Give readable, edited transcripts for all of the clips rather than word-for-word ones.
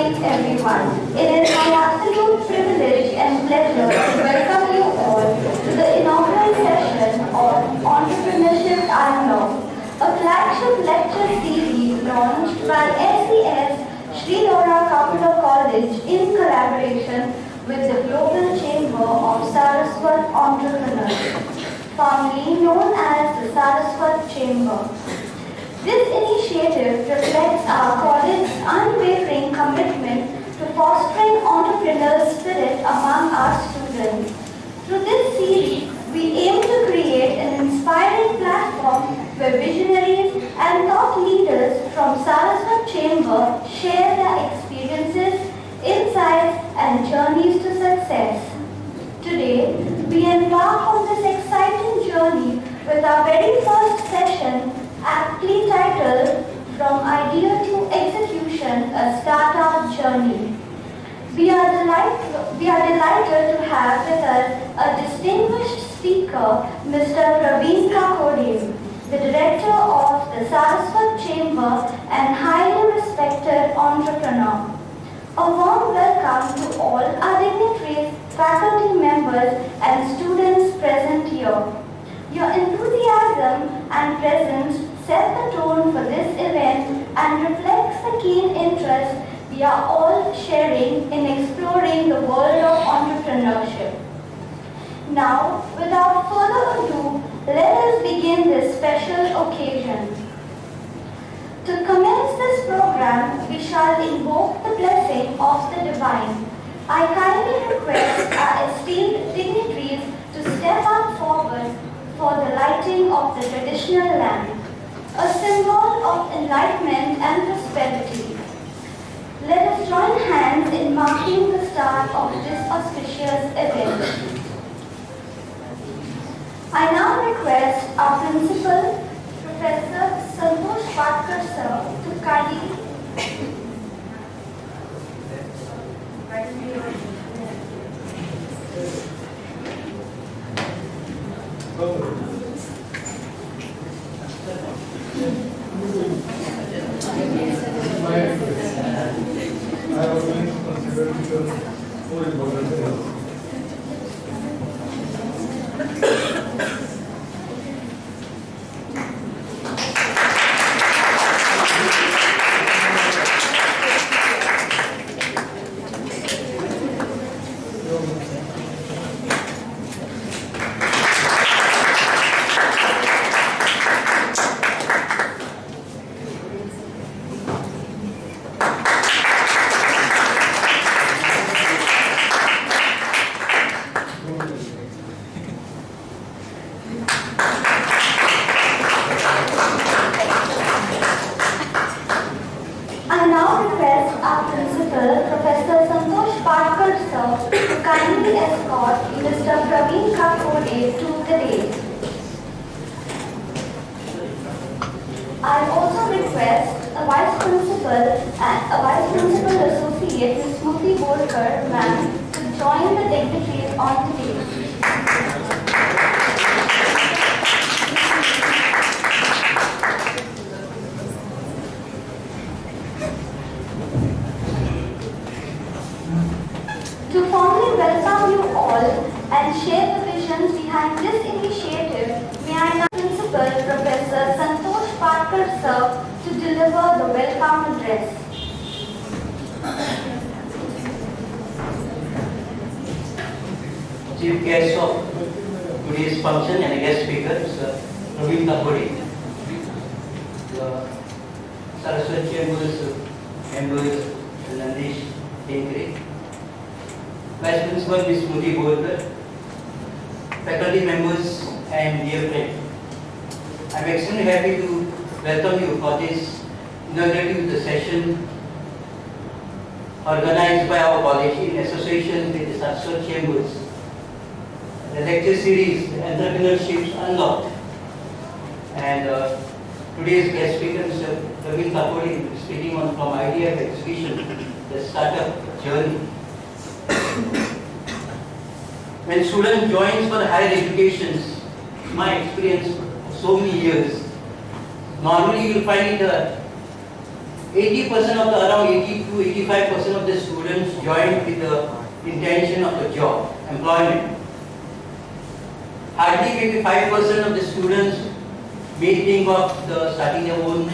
morning, everyone. It is my absolute privilege and pleasure to welcome you all to the inaugural session of Entrepreneurship Unlocked, a flagship lecture series launched by SES Sri Laura Kapila College in collaboration with the Global Chamber of Saraswat Entrepreneurs, formerly known as the Saraswat Chamber. This initiative reflects our college's unwavering commitment to fostering entrepreneurial spirit among our students. Through this series, we aim to create an inspiring platform where visionaries and thought leaders from Saraswat Chamber share their experiences, insights, and journeys to success. Today, we embark on this exciting journey with our very first session, aptly titled From Idea to Execution, a Startup Journey. We are delighted to have with us a distinguished speaker, Mr. Praveen Kakode, the Director of the Saraswat Chamber and highly respected entrepreneur. A warm welcome to all our dignitaries, faculty members, and students present here. Your enthusiasm and presence set the tone for this event and reflects the keen interest we are all sharing in exploring the world of entrepreneurship. Now, without further ado, let us begin this special occasion. To commence this program, we shall invoke the blessing of the divine. I kindly request our esteemed dignitaries to step up forward for the lighting of the traditional lamp, a symbol of enlightenment and prosperity. Let us join hands in marking the start of this auspicious event. I now request our principal, Professor Santosh Patkar sir, to kindly I was going to consider it more important. I now request our principal, Professor Santosh Patkar sir, to kindly escort Mr. Praveen Kakode to the dais. I also request a Vice Principal Associate, Ms. Smruti Bolkar, ma'am, to join the dignitaries on the dais. To formally welcome you all and share the visions behind this initiative, may I now Principal Professor Santosh Patkar sir to deliver the welcome address. Chief guest of today's function and a guest speaker is Praveen Kakode, the Saraswat Chamber's members Nandish Hengre, Vice Principal Ms. Smruti Bolkar, faculty members and dear friends. I am extremely happy to welcome you for this inaugurative session organized by our college in association with the Saraswat Chambers. The lecture series, Entrepreneurship Unlocked, and today's guest speaker, Mr. Praveen Kakode, speaking on From Idea to Execution, the Startup Journey. When student joins for higher education, my experience for so many years, normally you will find it 80% of the, around 80 to 85% of the students join with the intention of a job, employment. Hardly maybe 5% of the students may think of starting their own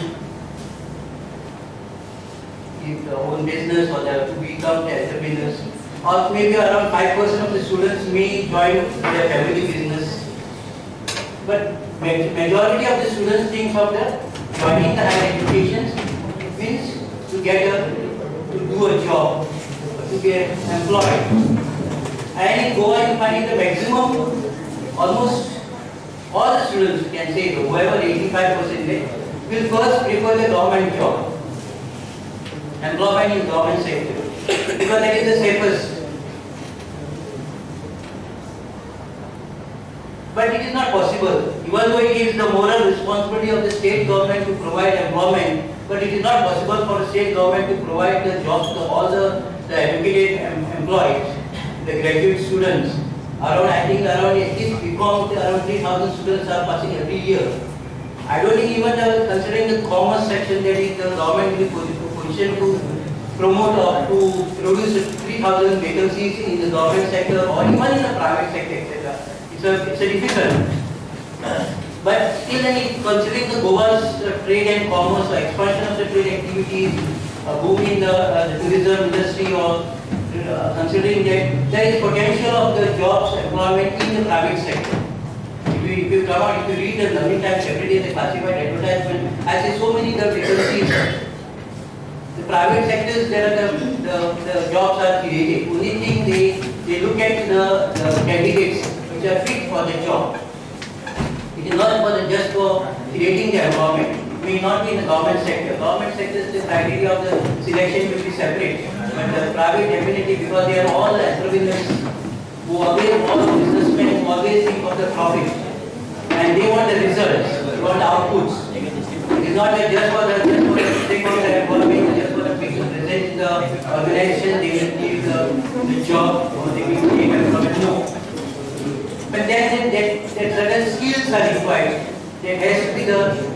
business or to become entrepreneurs. Or maybe around 5% of the students may join their family business. But majority of the students think of joining the higher education means to do a job, to get employed. And in Goa you find the maximum, almost all the students, you can say whoever 85% will first prefer the government job, employment in government sector, because that is the safest. But it is not possible, even though it is the moral responsibility of the state government to provide employment, but it is not possible for the state government to provide the jobs to all the educated employees, the graduate students. I think around at least BCom, around 3,000 students are passing every year. I don't think even considering the commerce section, that is the government will be positioned to promote or to produce 3,000 vacancies in the government sector or even in the private sector, etc. It's a difficult. But still, considering the Goa's trade and commerce, or expansion of the trade activities, boom in the tourism industry, or considering that there is potential of the jobs, employment in the private sector. If you come out, if you read the Navin Times every day, the classified advertisement, I see so many vacancies. The private sectors, there are the jobs are created. Only thing they look at the candidates which are fit for the job. It is not just for creating the environment. It may not be in the government sector. Government sector, the criteria of the selection will be separate. But the private definitely, because they are all entrepreneurs who always, all businessmen who always think of the profit. And they want the results, they want the outputs. It is not just for the sake of the employment, just for the people present in the organization, they will give the job or they will give employment. No. But then that certain skills are required. There has to be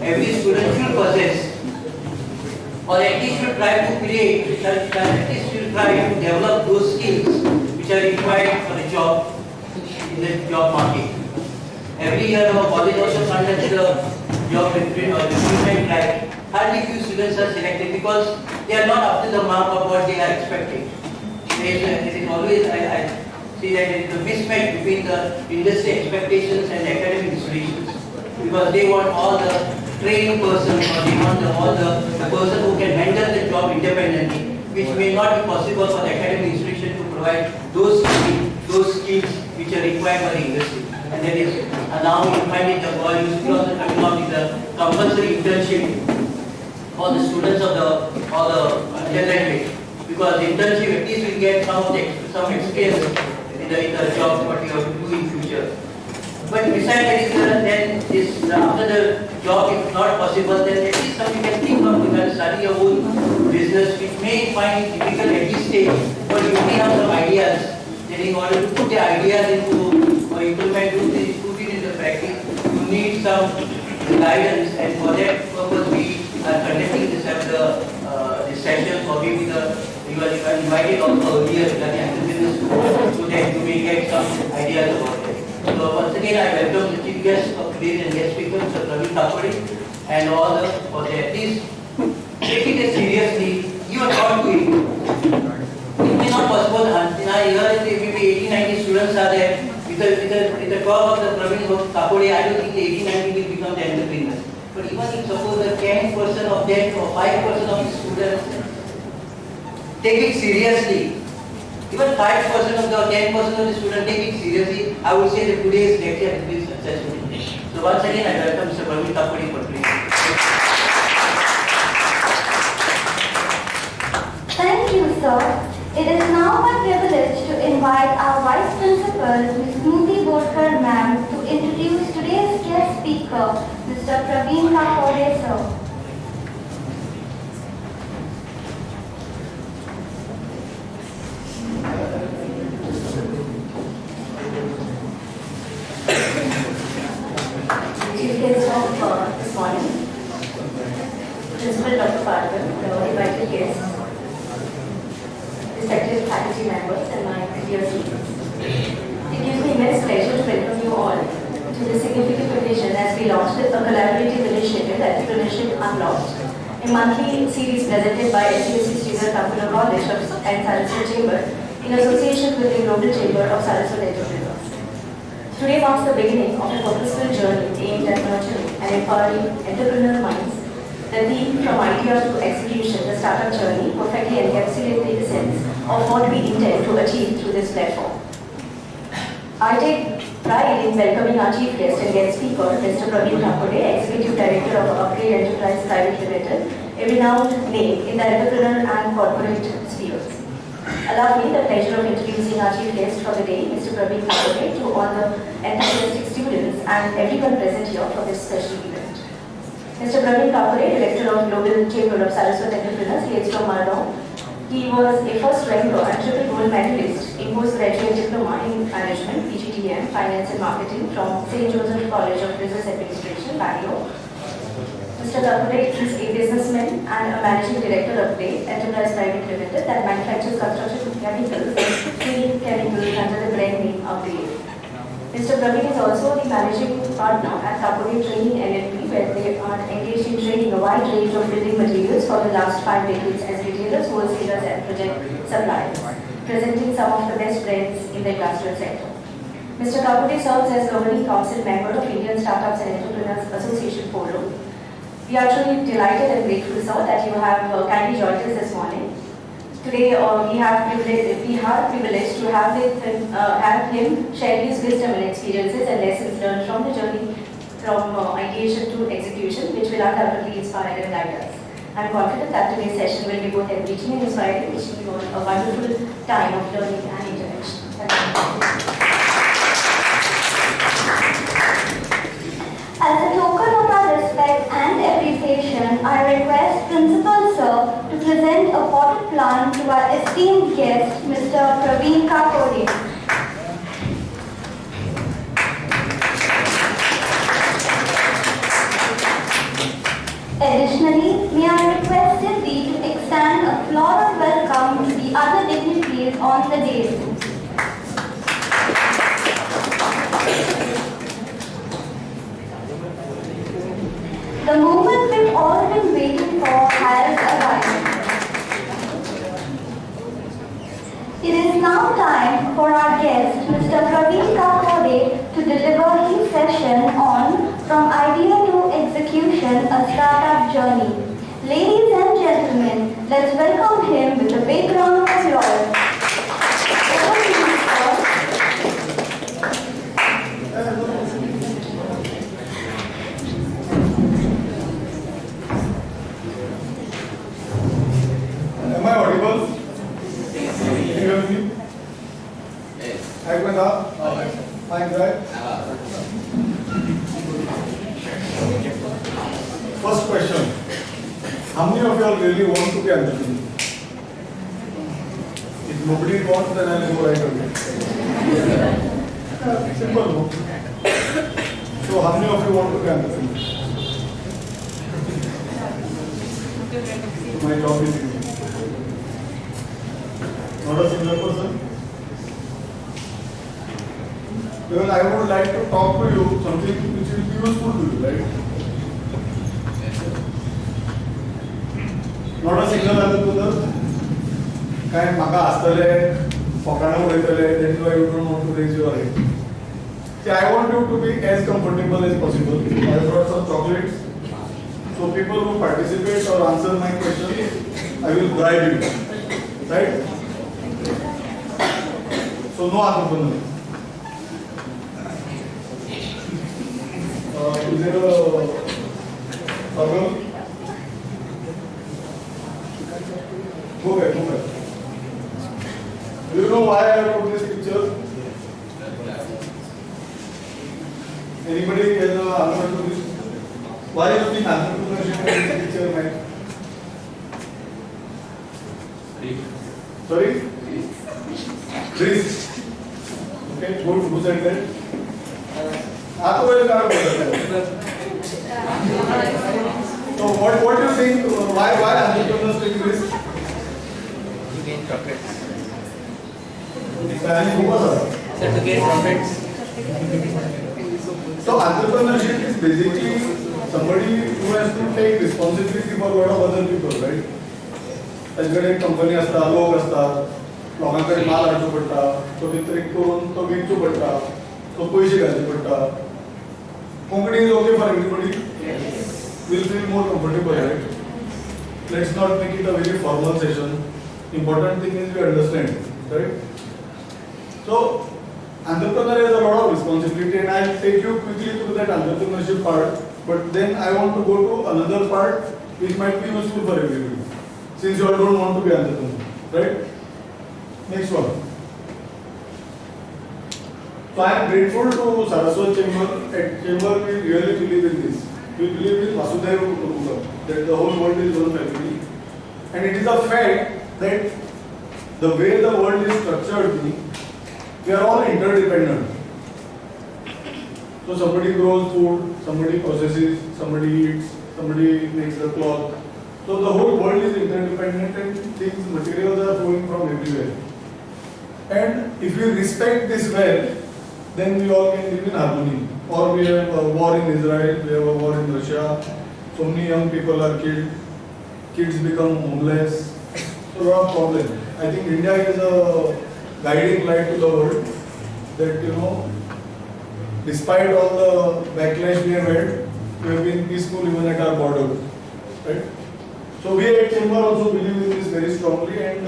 every student should possess, or at least should try to create, at least should try to develop those skills which are required for the job in the job market. Every year our college also conducts the job recruitment drive. Hardly few students are selected because they are not up to the mark of what they are expecting. There is always, I see that there is a mismatch between the industry expectations and academic institutions, because they want all the trained person, or they want all the person who can handle the job independently, which may not be possible for the academic institution to provide those skills which are required by the industry. And that is, now you find it, the university also coming out with the compulsory internship for the students of the undergraduate, because internship at least will get some experience in the job what you have to do in future. But besides that, then after the job, if not possible, then at least you can think of, you can study your own business, which may find it difficult at this stage, but you may have some ideas. Then in order to put the ideas into or implement, put it into practice, you need some guidance, and for that purpose we are conducting this session, or maybe you are invited also earlier regarding entrepreneurs, so that you may get some ideas about it. So once again, I welcome the chief guest of today's and guest speaker, Mr. Praveen Thapade, and all for at least taking it seriously, even not to it. It may not possible. In our year, maybe 80-90 students are there. With the talk of the Praveen Thapade, I don't think the 80-90 will become the entrepreneurs. But even if suppose the 10% of them or 5% of the students take it seriously, even 5% of the 10% of the students take it seriously, I would say that today's lecture has been successful. So once again, I welcome Mr. Praveen Thapade for today. Thank you, sir. It is now my privilege to invite our Vice Principal, Ms. Smruti Bodkar ma'am, to introduce today's guest speaker, Mr. Praveen Thapade, sir. Chief guest of this morning, Principal Dr. Parker, the invited guests, respected faculty members, and my dear students. It gives me immense pleasure to welcome you all to this significant occasion as we launched a collaborative initiative, Entrepreneurship Unlocked, a monthly series presented by SUSC Sridhar Thakur College and Saraswat Chamber in association with the Global Chamber of Saraswat Entrepreneurs. Today marks the beginning of a purposeful journey aimed at nurturing and empowering entrepreneur minds. The theme from idea to execution, the startup journey, perfectly encapsulates the essence of what we intend to achieve through this platform. I take pride in welcoming our chief guest and guest speaker, Mr. Praveen Thakore, Executive Director of Upgrade Enterprise Private Limited, a renowned name in the entrepreneur and corporate spheres. Allow me the pleasure of introducing our chief guest for the day, Mr. Praveen Thakore, to all the enthusiastic students and everyone present here for this special event. Mr. Praveen Thakore, Director of Global Chamber of Saraswat Entrepreneurs, hails from Margao. He was a first ranker and triple gold medalist in postgraduate diploma in management, PGDM, finance and marketing from St. Joseph College of Business Administration, Bangalore. Mr. Thakore is a businessman and a managing director of Upgrade Enterprise Private Limited that manufactures construction chemicals and clean chemicals under the brand name Upgrade. Mr. Praveen is also the managing partner at Thakore Training LLP, where they are engaged in training a wide range of building materials for the last 5 decades as retailers, wholesalers, and project suppliers, presenting some of the best brands in the industrial sector. Mr. Thakore serves as governing council member of Indian Startups and Entrepreneurs Association Forum. We are truly delighted and grateful, sir, that you have kindly joined us this morning. Today, we have privilege to have him share his wisdom and experiences and lessons learned from the journey from ideation to execution, which will undoubtedly inspire and guide us. I am confident that today's session will be both enriching and inspiring, wishing you all a wonderful time of learning and interaction. Thank you. As a token of our respect and appreciation, I request Principal Sir to present a potted plant to our esteemed guest, Mr. Praveen Thakore. Additionally, may I request thee to extend a floral welcome to the other dignitaries on the dais. The moment we've all been waiting for has arrived. It is now time for our guest, Mr. Praveen Thakore, to deliver his session on From Idea to Execution, a Startup Journey. Ladies and gentlemen, let's welcome him with a big round of applause. Over to you, sir. Am I audible? Can you hear me? Yes. I went up. Fine, right? First question. How many of you all really want to be entrepreneur? If nobody wants, then I'll go right away. Simple, no? So how many of you want to be entrepreneur? My job is easy. Not a single person? Because I would like to talk to you something which will be useful to you, right? Not a single entrepreneur. Kind of astale, pakana udetale, that is why you don't want to raise your hand. See, I want you to be as comfortable as possible. I have brought some chocolates. So people who participate or answer my questions, I will bribe you. Right? So no entrepreneur. Is there a problem? Go back, go back. Do you know why I put this picture? Anybody has an answer to this? Why you think entrepreneurship in this picture, Mike? Sorry? Risk. Okay, good. Who said that? आपको पहले कहाँ बोल रहे हैं? तो what do you think? Why entrepreneurs take risk? To gain profits. Sir, To gain profits. So entrepreneurship is basically somebody who has to take responsibility for what of other people, right? त्याच्याकडे एक company असता, लोक असतात, लोकांकडे माल हाडचो पडटा, तो वितरीत करून तो विकचो पडटा, तो पैसे घालचे पडटा. Konkani is okay for everybody? Will feel more comfortable, right? Let's not make it a very formal session. Important thing is we understand, right? So, entrepreneur has a lot of responsibility, and I'll take you quickly through that entrepreneurship part. But then I want to go to another part which might be useful for everybody, since you all don't want to be entrepreneur, right? Next one. So I am grateful to Saraswat Chamber. At Chamber, we really believe in this. We believe in Vasudhaiva Kutumbakam, that the whole world is one family, and it is a fact that the way the world is structured, we are all interdependent. So somebody grows food, somebody processes, somebody eats, somebody makes the cloth. So the whole world is interdependent, and things, materials are flowing from everywhere. And if we respect this well, then we all can live in harmony. Or we have a war in Israel, we have a war in Russia, so many young people are killed, kids become homeless, so a lot of problems. I think India is a guiding light to the world that, despite all the backlash we have had, we have been peaceful even at our borders, right? So we at Chamber also believe in this very strongly, and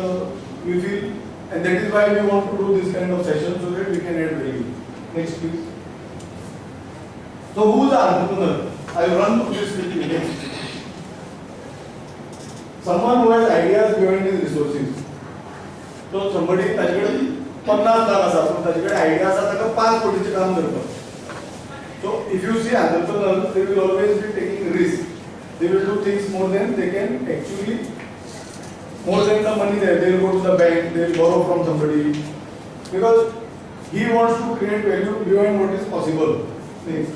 we feel, and that is why we want to do this kind of session so that we can add value. Next, please. So who is an entrepreneur? I will run through this quickly. Next. Someone who has ideas behind his resources. So somebody ताच्याकडे 50 lakh आसा, पण ताच्याकडे idea आसा ताका 5 कोटीचे काम करपाक. So if you see entrepreneurs, they will always be taking risk. They will do things more than they can actually, more than the money there. They will go to the bank, they will borrow from somebody, because he wants to create value beyond what is possible. Next.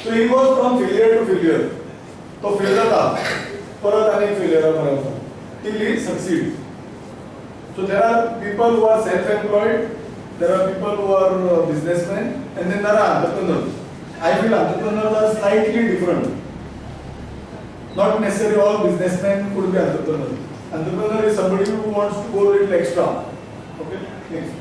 So he goes from failure to failure. तो fail जाता, परत आनी फेलियरा पर्यंत, till he succeeds. So there are people who are self-employed, there are people who are businessmen, and then there are entrepreneurs. I feel entrepreneurs are slightly different. Not necessarily all businessmen could be entrepreneurs. Entrepreneur is somebody who wants to go a little extra. Okay, next.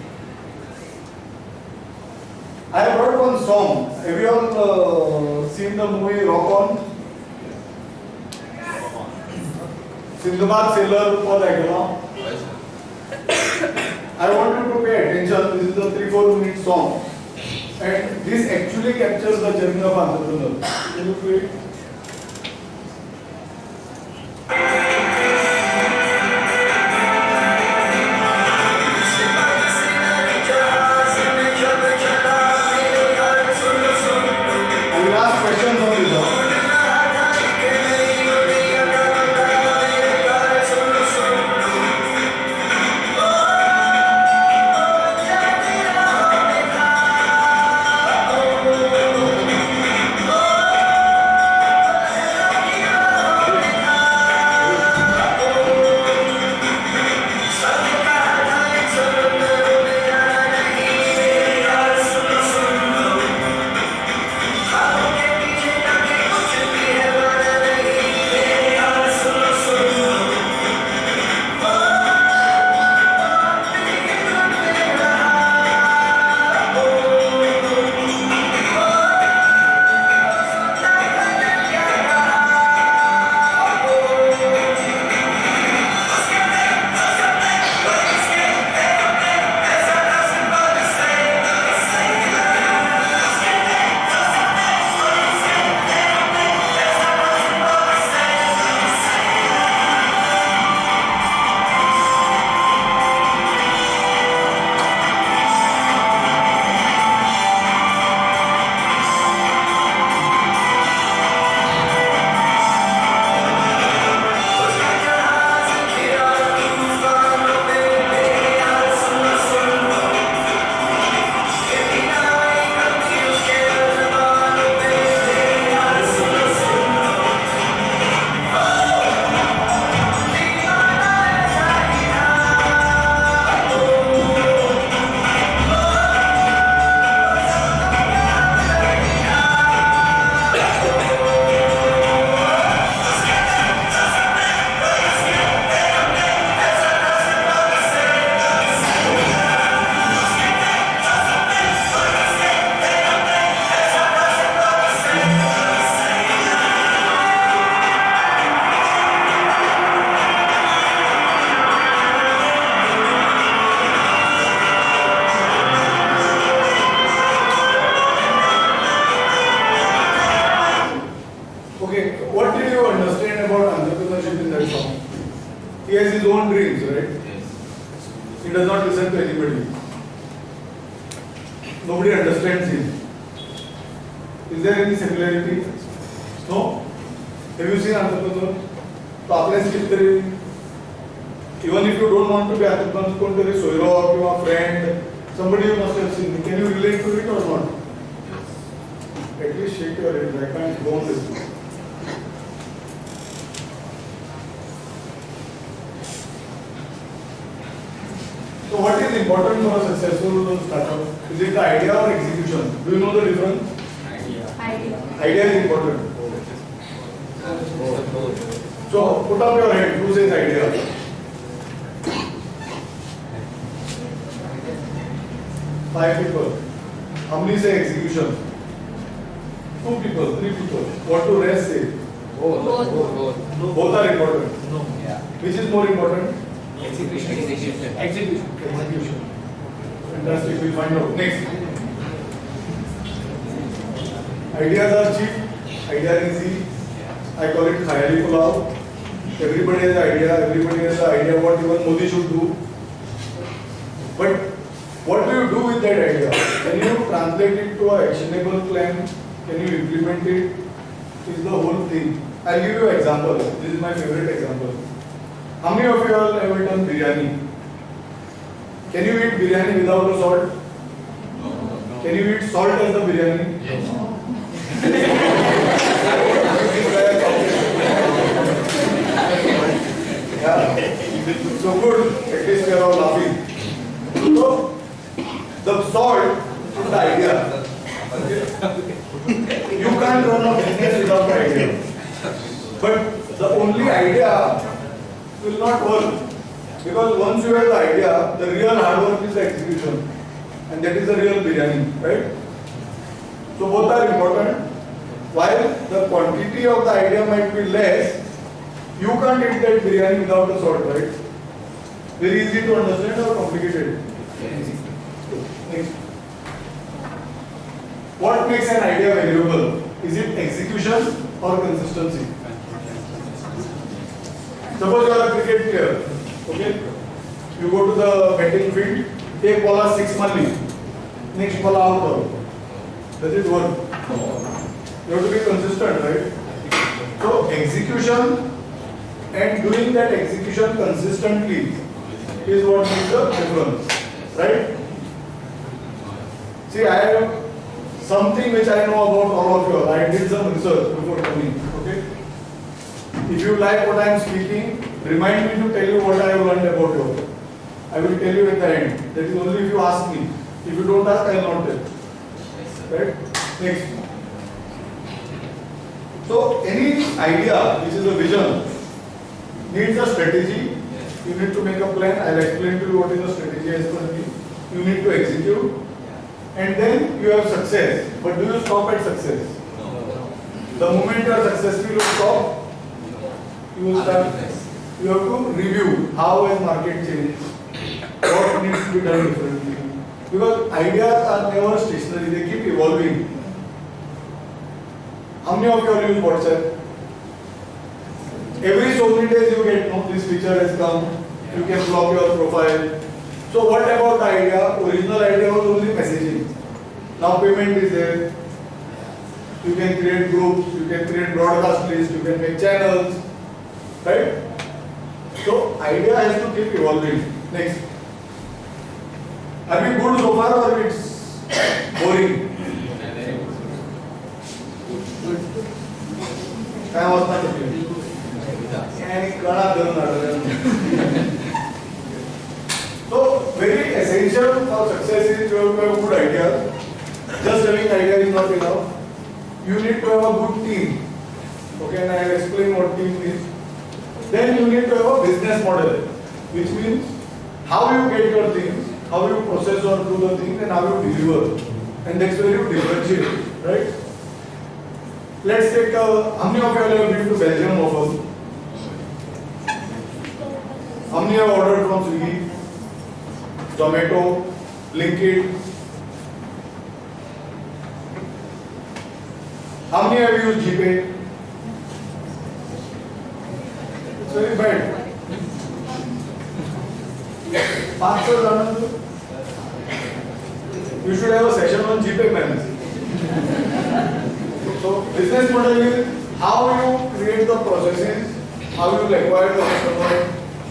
I have heard one song. Have you all seen the movie Rock On? Sindbad Sailor for that, I want you to pay attention. This is a 3-4 minute song, and this actually captures the journey of entrepreneur. Can you play it? I will ask questions on this. favorite song. He has his own dreams, right? He does not listen to anybody. Nobody understands him. Is there any similarity? No? Have you seen entrepreneurs? तो आपने skip करी. Even if you don't want to be entrepreneur, कोणतरी सोयरो किंवा friend, somebody you must have seen. Can you relate to it or not? At least shake your head. I can't go on this. So what is important for a successful startup? Is it the idea or execution? Do you know the difference? Idea is important. So put up your hand. Who says idea? Five people. How many say execution? Two people, three people. What do rest say? Both are important. No. Which is more important? Execution. Fantastic, we'll find out. Next. Ideas are cheap, idea is easy. I call it khayali pulao. Everybody has an idea, everybody has an idea what even Modi should do. But what do you do with that idea? Can you translate it to an actionable plan? Can you implement it? Is the whole thing. I'll give you an example. This is my favorite example. How many of you all have done biryani? Can you eat biryani without the salt? No. Can you eat salt as the biryani? Yes. Yeah. So good. At least we are all laughing. So the salt is the idea. You can't run a business without the idea. But the only idea will not work. Because once you have the idea, the real hard work is the execution. And that is the real biryani, right? So both are important. While the quantity of the idea might be less, you can't eat that biryani without the salt, right? Very easy to understand or complicated? Next. What makes an idea valuable? Is it execution or consistency? Suppose you are a cricket player, okay? You go to the batting field, take ball 6 months, next ball out. Does it work? You have to be consistent, right? So execution and doing that execution consistently is what makes the difference, right? See, I have something which I know about all of you. I did some research before coming, okay? If you like what I am speaking, remind me to tell you what I have learned about you. I will tell you at the end. That is only if you ask me. If you don't ask, I will not tell. Right? Next. So, any idea which is a vision needs a strategy. You need to make a plan. I will explain to you what is the strategy as per me. You need to execute. And then you have success. But do you stop at success? No. The moment you are successful, you stop. You will start. You have to review how has market changed, what needs to be done differently. Because ideas are never stationary; they keep evolving. How many of you all use WhatsApp? Every so many days you get, no, this feature has come. You can block your profile. So what about the idea? Original idea was only messaging. Now payment is there. You can create groups. You can create broadcast lists. You can make channels. Right? So idea has to keep evolving. Next. Are we good so far or it's boring? I was not okay. So very essential for success is to have a good idea. Just having idea is not enough. You need to have a good team. Okay, and I will explain what team is. Then you need to have a business model, which means how you get your things, how you process or do the thing, and how you deliver. And that's where you differentiate, right? Let's take how many of you have been to Belgium often? How many have ordered from Swiggy, Zomato, Blinkit? How many have used GPay? very bad. 500 Anand, you should have a session on GPay payments. So business model is how you create the processes, how you acquire the customer,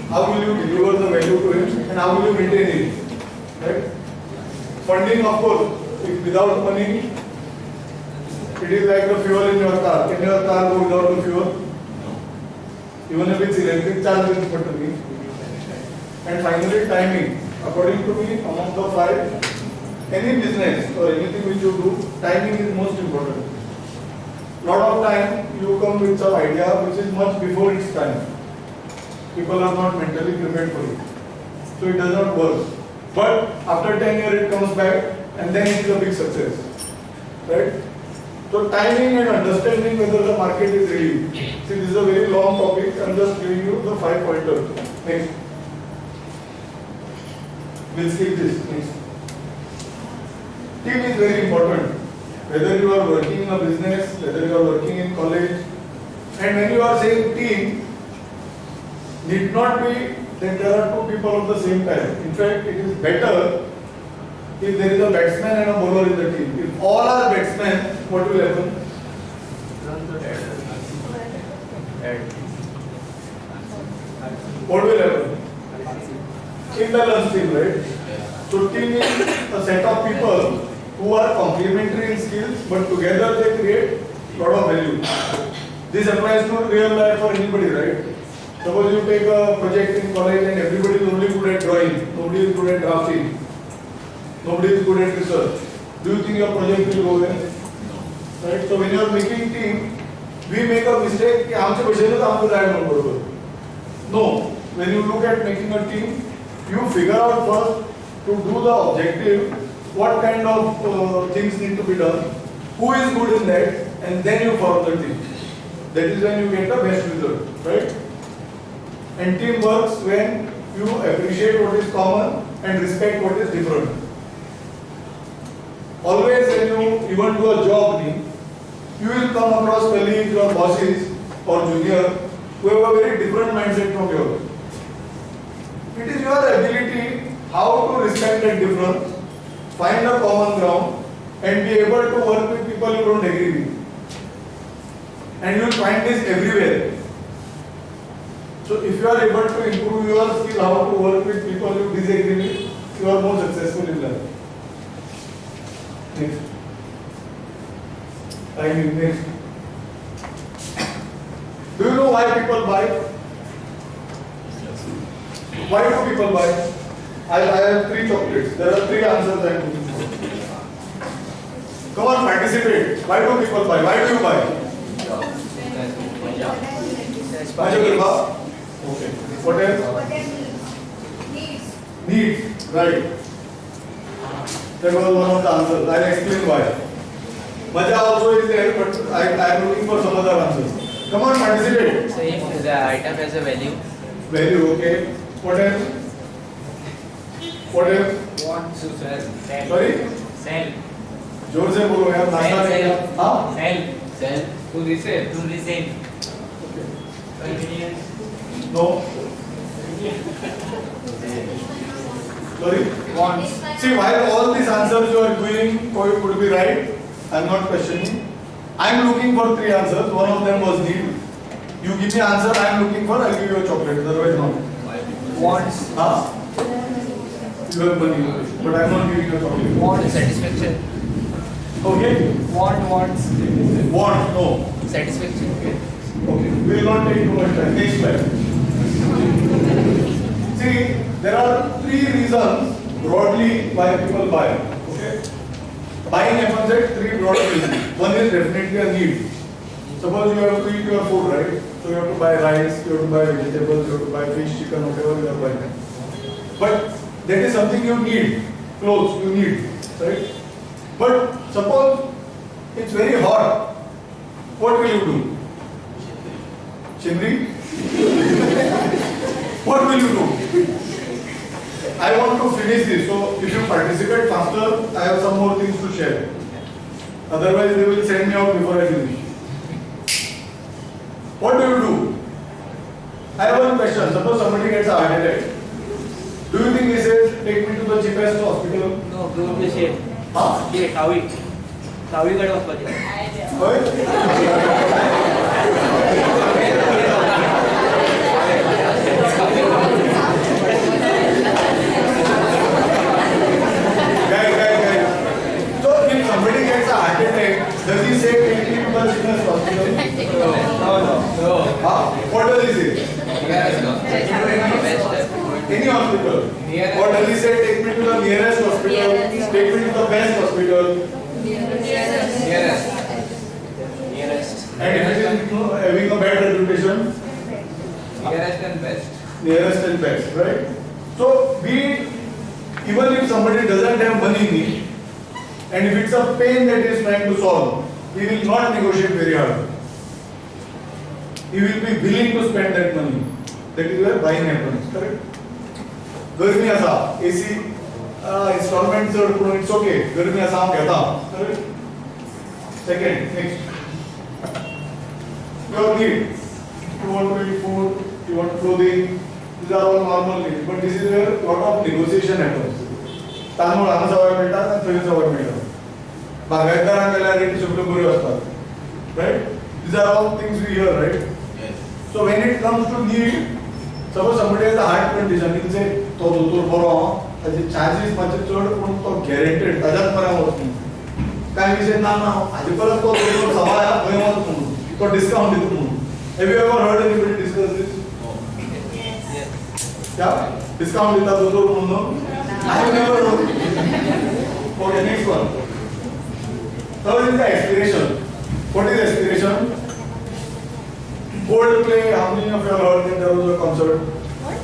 how will you deliver the value to him, and how will you maintain it. Right? Funding, of course, if without money, it is like the fuel in your car. Can your car go without the fuel? Even if it's electric, charge will put to me. And finally, timing. According to me, among the five, any business or anything which you do, timing is most important. Lot of time you come with some idea which is much before its time. People are not mentally prepared for it. So it does not work. But after 10 years it comes back and then it is a big success. Right? So timing and understanding whether the market is ready. See, this is a very long topic. I am just giving you the 5 pointers. Next. We'll skip this. Next. Team is very important. Whether you are working in a business, whether you are working in college, and when you are saying team, need not be that there are two people of the same type. In fact, it is better if there is a batsman and a bowler in the team. If all are batsmen, what will happen? What will happen? Imbalance team, right? So team is a set of people who are complementary in skills, but together they create lot of value. This applies to real life for anybody, right? Suppose you take a project in college and everybody is only good at drawing, nobody is good at drafting, nobody is good at research. Do you think your project will go well? Right? So when you are making team, we make a mistake कि हमसे बचे तो हमको जाएगा नहीं बरोबर. No. When you look at making a team, you figure out first to do the objective, what kind of things need to be done, who is good in that, and then you form the team. That is when you get the best result, right? And team works when you appreciate what is common and respect what is different. Always when you even do a job, you will come across colleagues or bosses or junior who have a very different mindset from yours. It is your ability how to respect that difference, find a common ground, and be able to work with people you don't agree with. And you will find this everywhere. So if you are able to improve your skill how to work with people you disagree with, you are more successful in life. Next. Next. Do you know why people buy? Why do people buy? I have 3 chocolates. There are 3 answers I am looking for. Come on, participate. Why do people buy? Why do you buy? Okay. What else? Needs. Right. That was one of the answers. I will explain why. Maja also is there, but I am looking for some other answers. Come on, participate. So if the item has a value. Value, okay. What else? What else? Want to sell. Sorry? Sell. जोर से बोलो यार नाश्ता नहीं किया हाँ Sell. To resell. To resell. Okay. No. Sorry. Wants. See, while all these answers you are giving could be right, I am not questioning. I am looking for 3 answers. One of them was need. You give me answer I am looking for, I will give you a chocolate. Otherwise, no. Wants. Huh? You have money, but I am not giving you a chocolate. Want satisfaction. Okay. Wants. Want, no. Satisfaction. Okay. We will not take too much time. Next slide. See, there are 3 reasons broadly why people buy. Okay. Buying happens at 3 broad reasons. One is definitely a need. Suppose you have to eat your food, right? So you have to buy rice, you have to buy vegetables, you have to buy fish, chicken, whatever you are buying. But that is something you need. Clothes you need, right? But suppose it's very hot. What will you do? Chimney? What will you do? I want to finish this, so if you participate faster, I have some more things to share. Otherwise, they will send me out before I finish. What do? I have question. Suppose somebody gets a heart attack. Do you think he says, take me to the cheapest hospital? No, do the same. Huh? Yeah, Tawi कडे वाचपाचे. होय? Guys. So if somebody gets a heart attack, does he say take me to the cheapest hospital? No. Huh? What does he say? Any hospital. Nearest. Or does he say take me to the nearest hospital? Take me to the best hospital? Nearest. And if it is having a bad reputation? Nearest and best. Nearest and best, right? So even if somebody doesn't have money in it, and if it's a pain that he is trying to solve, he will not negotiate very hard. He will be willing to spend that money. That is where buying happens, correct? गर्मी आसा AC installment चड पूण it's okay. गर्मी आसा हांव घेता, correct? Second, next. Your need. You want to eat food, you want clothing. These are all normal needs. But this is where lot of negotiation happens. तांदूळ हांगा सवाय मेळटा आनी थंय सवाय मेळटा. बागायतदारांक गेल्यार रेटी सगळ्यो बऱ्यो असतात. Right? These are all things we hear, right? Yes. So when it comes to need, suppose somebody has a heart condition, he say तो दोतोर बरो आहा, ताचे चार्जेस मातशे चड पूण तो गॅरंटेड ताच्याच बऱ्याक वचूं. काय विशय ना हाजे परस तो दोतोर सवाय आहा खंय वच म्हणून तो डिस्काउंट दिता म्हणून. Have you ever heard anybody discuss this? Yes. Yeah? Discount दिता दोतोर म्हणून? I have never heard. Okay, next one. Third is the aspiration. What is aspiration? Coldplay, how many of you have heard that there was a concert? What?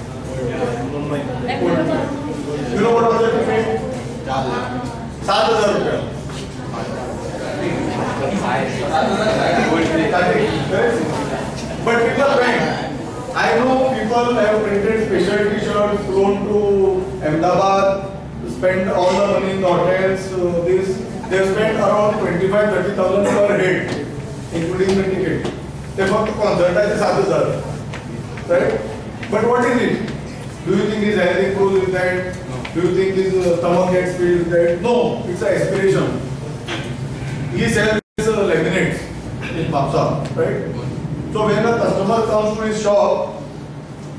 You know what was that ticket? 7,000 rupees. But people went. I know people have printed special t-shirts, flown to Ahmedabad, spent all the money in the hotels. They have spent around 25,000-30,000 per head, including the ticket. They फक्त concertaचे 7,000, right? But what is it? Do you think his health improves with that? Do you think his stomach gets filled with that? No, it's an aspiration. He sells laminates in Papsa, right? So when a customer comes to his shop,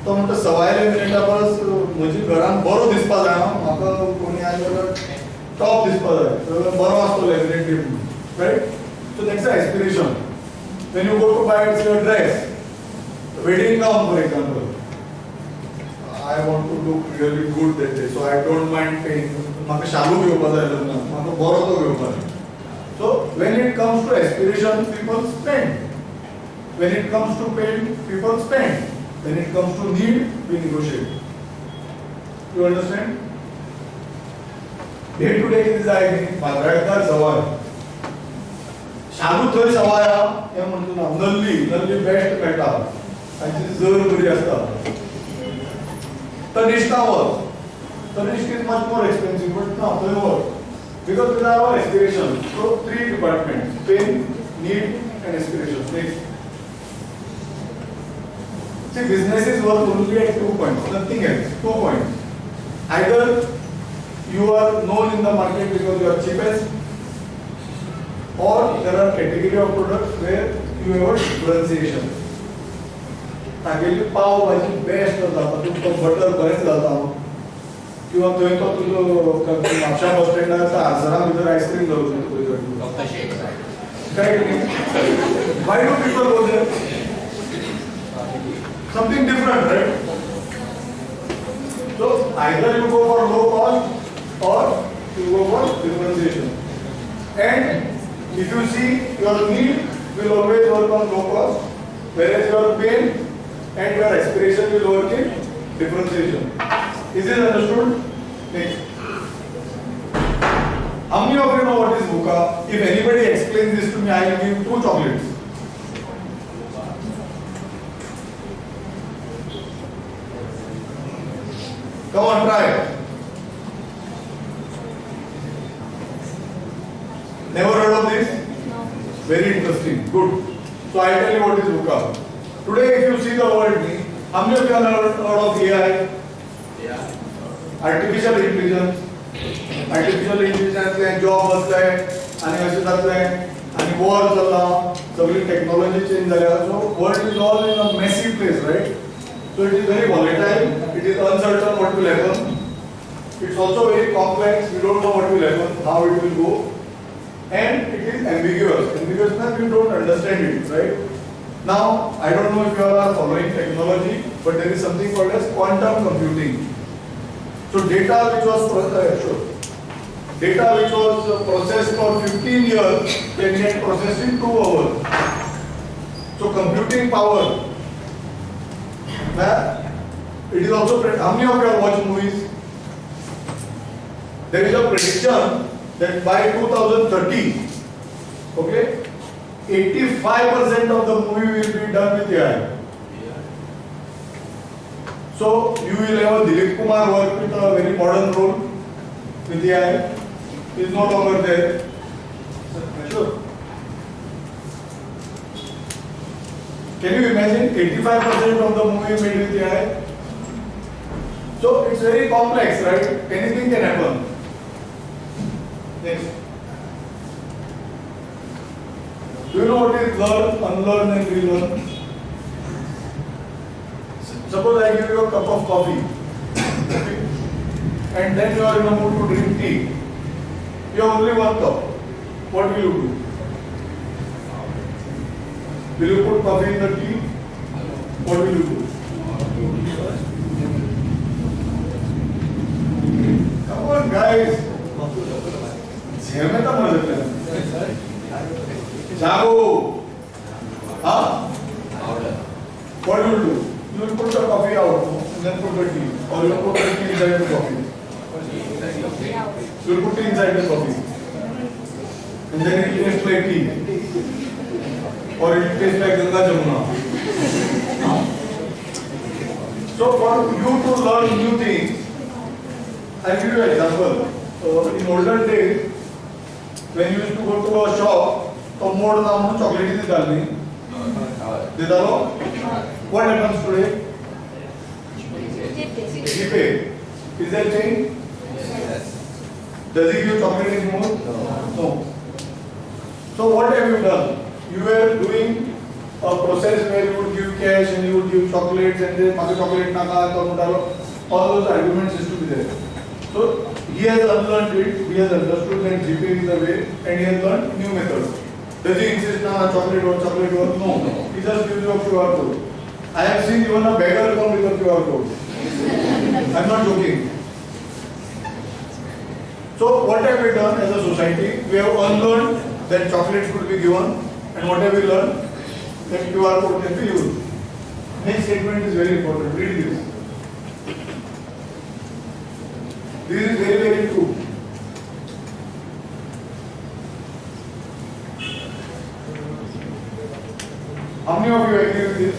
तो म्हणटा सवाय laminate परस म्हजी घरान बरो दिसपा जाय, म्हाका कोणी आयलो टॉप दिसपा जाय, बरो आसतो laminate बी, right? So that's an aspiration. When you go to buy your dress, wedding gown for example, I want to look really good that day, so I don't mind paying. म्हाका शालू घेवपा जाय लग्नाक, म्हाका बरो तो घेवपा जाय. So when it comes to aspiration, people spend. When it comes to pain, people spend. When it comes to need, we negotiate. You understand? Day to day is like बाजारांतल्यार सवाय. शालू थंय सवाय आहा हें म्हणटा ना, नल्ली बेस्ट मेळटा, ताची जर बरी आसता. Tanishq was. Tanishq is much more expensive, but no, they were. Because we have our aspiration. So 3 departments: pain, need, and aspiration. Next. See, businesses work only at 2 points, nothing else. 2 points. Either you are known in the market because you are cheapest, or there are category of products where you have a differentiation. तागेली पाव भाजी best जाता, तुका butter बरेंच घालता किंवा थंय तो तुजो म्हापशा बस स्टँडार हाजरा भितर आयस्क्रीम घालून Why do people go there? Something different, right? So either you go for low cost or you go for differentiation. And if you see, your need will always work on low cost, whereas your pain and your aspiration will work in differentiation. Is this understood? Next. How many of you know what is VUCA? If anybody explains this to me, I will give 2 chocolates. Come on, try. Never heard of this? No. Very interesting. Good. So I tell you what is VUCA. Today, if you see the world, How many of you have heard of AI? Yeah. Artificial intelligence. Artificial intelligence job बसलाय आणि असे जातले आणि war चल्ला सगळी technology change झाल्या so world is all in a messy place right so it is very volatile it is uncertain what will happen it's also very complex we don't know what will happen how it will go and it is ambiguous means we don't understand it right now I don't know if you all are following technology but there is something called as quantum computing. So data which was processed for 15 years can get processed in 2 hours. So computing power. It is also how many of you have watched movies? There is a prediction that by 2030, okay, 85% of the movie will be done with AI. So you will have Dilip Kumar work with a very modern role with AI. He is no longer there. Sure. Can you imagine 85% of the movie made with AI? So it's very complex, right? Anything can happen. Next. Do you know what is learn, unlearn and relearn? Suppose I give you a cup of coffee, okay, and then you are in a mood to drink tea. You have only one cup. What will you do? Will you put coffee in the tea? What will you do? Come on, guys. Jago. Huh? What will you do? You will put the coffee out and then put the tea, or you will put the tea inside the coffee. You will put tea inside the coffee, and then it will taste like tea, or it will taste like Ganga Jamuna. So for you to learn new things, I will give you an example. In olden days, when you used to go to a shop, तो मोड़ नाम chocolate ही डालनी, दे डालो. What happens today? GPay. Is there change? Yes. Does he give chocolate anymore? No. So what have you done? You were doing a process where you would give cash and you would give chocolates and then mother chocolate naka tomorrow. All those arguments used to be there. So he has unlearned it. He has understood that GPay is the way, and he has learned new methods. Does he insist on chocolate or chocolate or no? He just gives you a QR code. I have seen even a beggar come with a QR code. I am not joking. So what have we done as a society? We have unlearned that chocolates could be given, and what have we learned? That QR code can be used. Next statement is very important. Read this. This is very, very true. How many of you agree with this?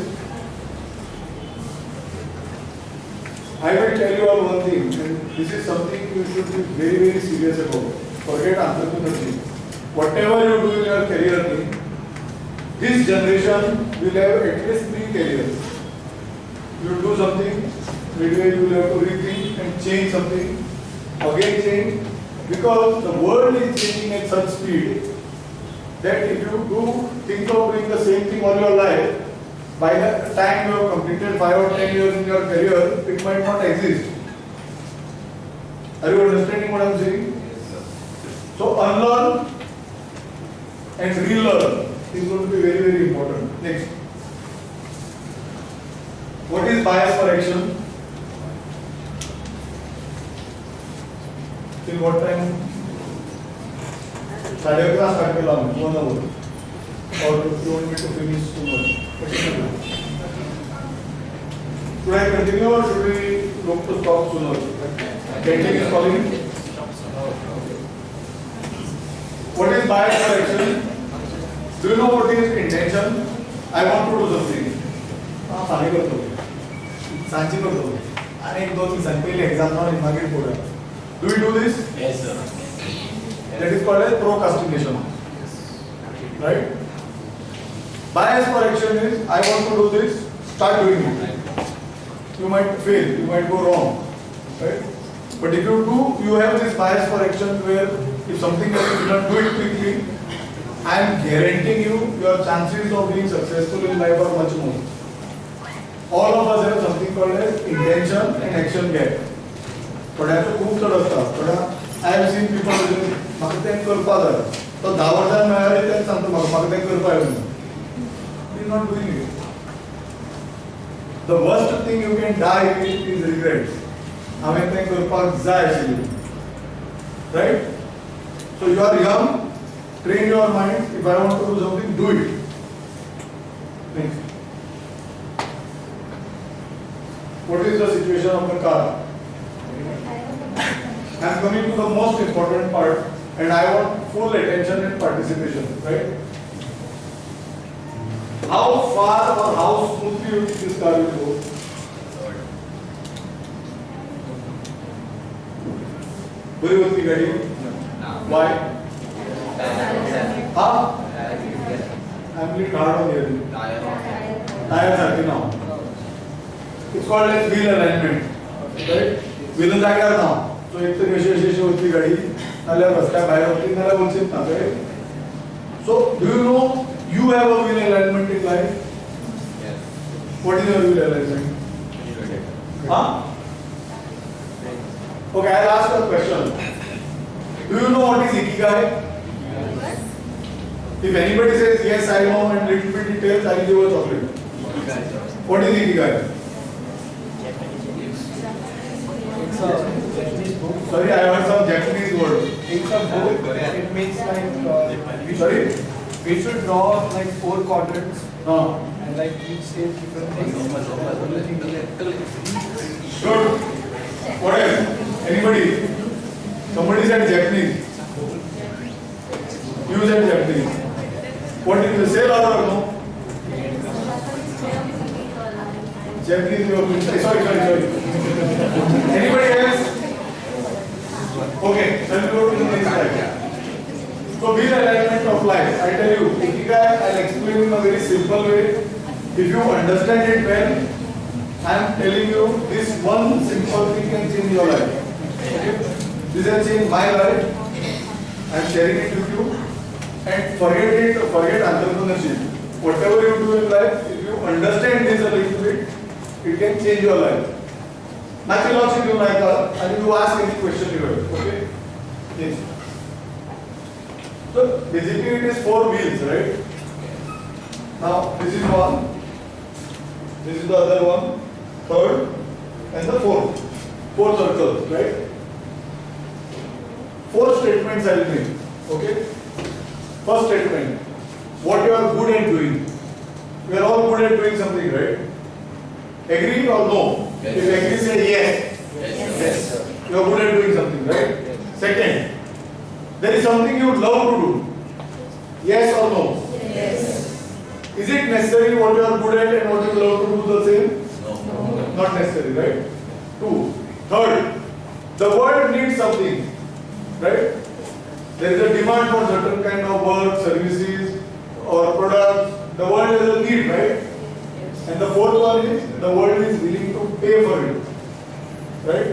I will tell you all one thing, and this is something you should be very, very serious about. Forget entrepreneurship. Whatever you do in your career, this generation will have at least 3 careers. You will do something, midway you will have to rethink and change something, again change, because the world is changing at such speed that if you do think of doing the same thing all your life, by the time you have completed 5 or 10 years in your career, it might not exist. Are you understanding what I am saying? Yes, sir. So unlearn and relearn is going to be very, very important. Next. What is bias for action? Till what time? 11:30 start kela 1 hour. Or you want me to finish too much? Should I continue or should we look to stop sooner? Getting is calling. What is bias for action? Do you know what is intention? I want to do something. हाँ सारे करतो. सांची करतो. अरे 1-2 दिवसांनी पहिले exam ना मागीर पोरा. Do we do this? Yes, sir. That is called as procrastination. Right? Bias for action is I want to do this, start doing it. you might fail, you might go wrong, right? But if you do, you have this bias for action where if something that you cannot do it quickly, I am guaranteeing you, your chances of being successful in life are much more. All of us have something called as intention and action gap. But I have to prove that. I have seen people doing, "Maka ten karpa dar." So 10 वर्षां मेळ्ळें तें सांगता म्हाका तें करपा येवना. He is not doing it. The worst thing you can die with is regrets. हांवें तें करपाक जाय आशिल्लें. Right? So you are young, train your mind. If I want to do something, do it. Next. What is the situation of the car? I am coming to the most important part, and I want full attention and participation, right? How far or how smoothly you think this car will go? Buri होती गाड़ी? Why? I'm little hard on here. Tires are now. It's called as wheel alignment, right? Wheel जाग्यार ना. So एक तर यशस्वी होती गाडी, नाल्यार रस्त्या भायर होती, नाल्यार वचीत ना, right? So do you know you have a wheel alignment in life? Yes. What is your wheel alignment? Okay, I'll ask you a question. Do you know what is ikigai? If anybody says yes, I know, and little bit details, I'll give a chocolate. What is ikigai? Sorry, I heard some Japanese word. It's a book. It means like Sorry? we should draw like 4 quadrants No. and like each says different things. Good. What else? Anybody? Somebody said Japanese. You said Japanese. What did you say, or no? Japanese, you are sorry. Anybody else? Okay, then we go to the next slide. So, wheel alignment of life. I tell you, Ikigai, I'll explain in a very simple way. If you understand it well, I am telling you, this one simple thing can change your life. Okay? This has changed my life. I am sharing it with you. And forget entrepreneurship. Whatever you do in life, if you understand this a little bit, it can change your life. Nothing else you do like that, and you ask any question you have. Okay? Yes. So basically it is 4 wheels, right? Now this is one, this is the other one, third, and the fourth. 4 circles, right? 4 statements I will make. Okay? First statement, what you are good at doing. We are all good at doing something, right? Agree or no? Yes. If agree, say yes. Yes. You are good at doing something, right? Second, there is something you love to do. Yes or no? Yes. Is it necessary what you are good at and what you love to do the same? No. Not necessary, right? 2. Third, the world needs something, right? There is a demand for certain kind of work, services, or products. The world has a need, right? And the fourth one is the world is willing to pay for it, right?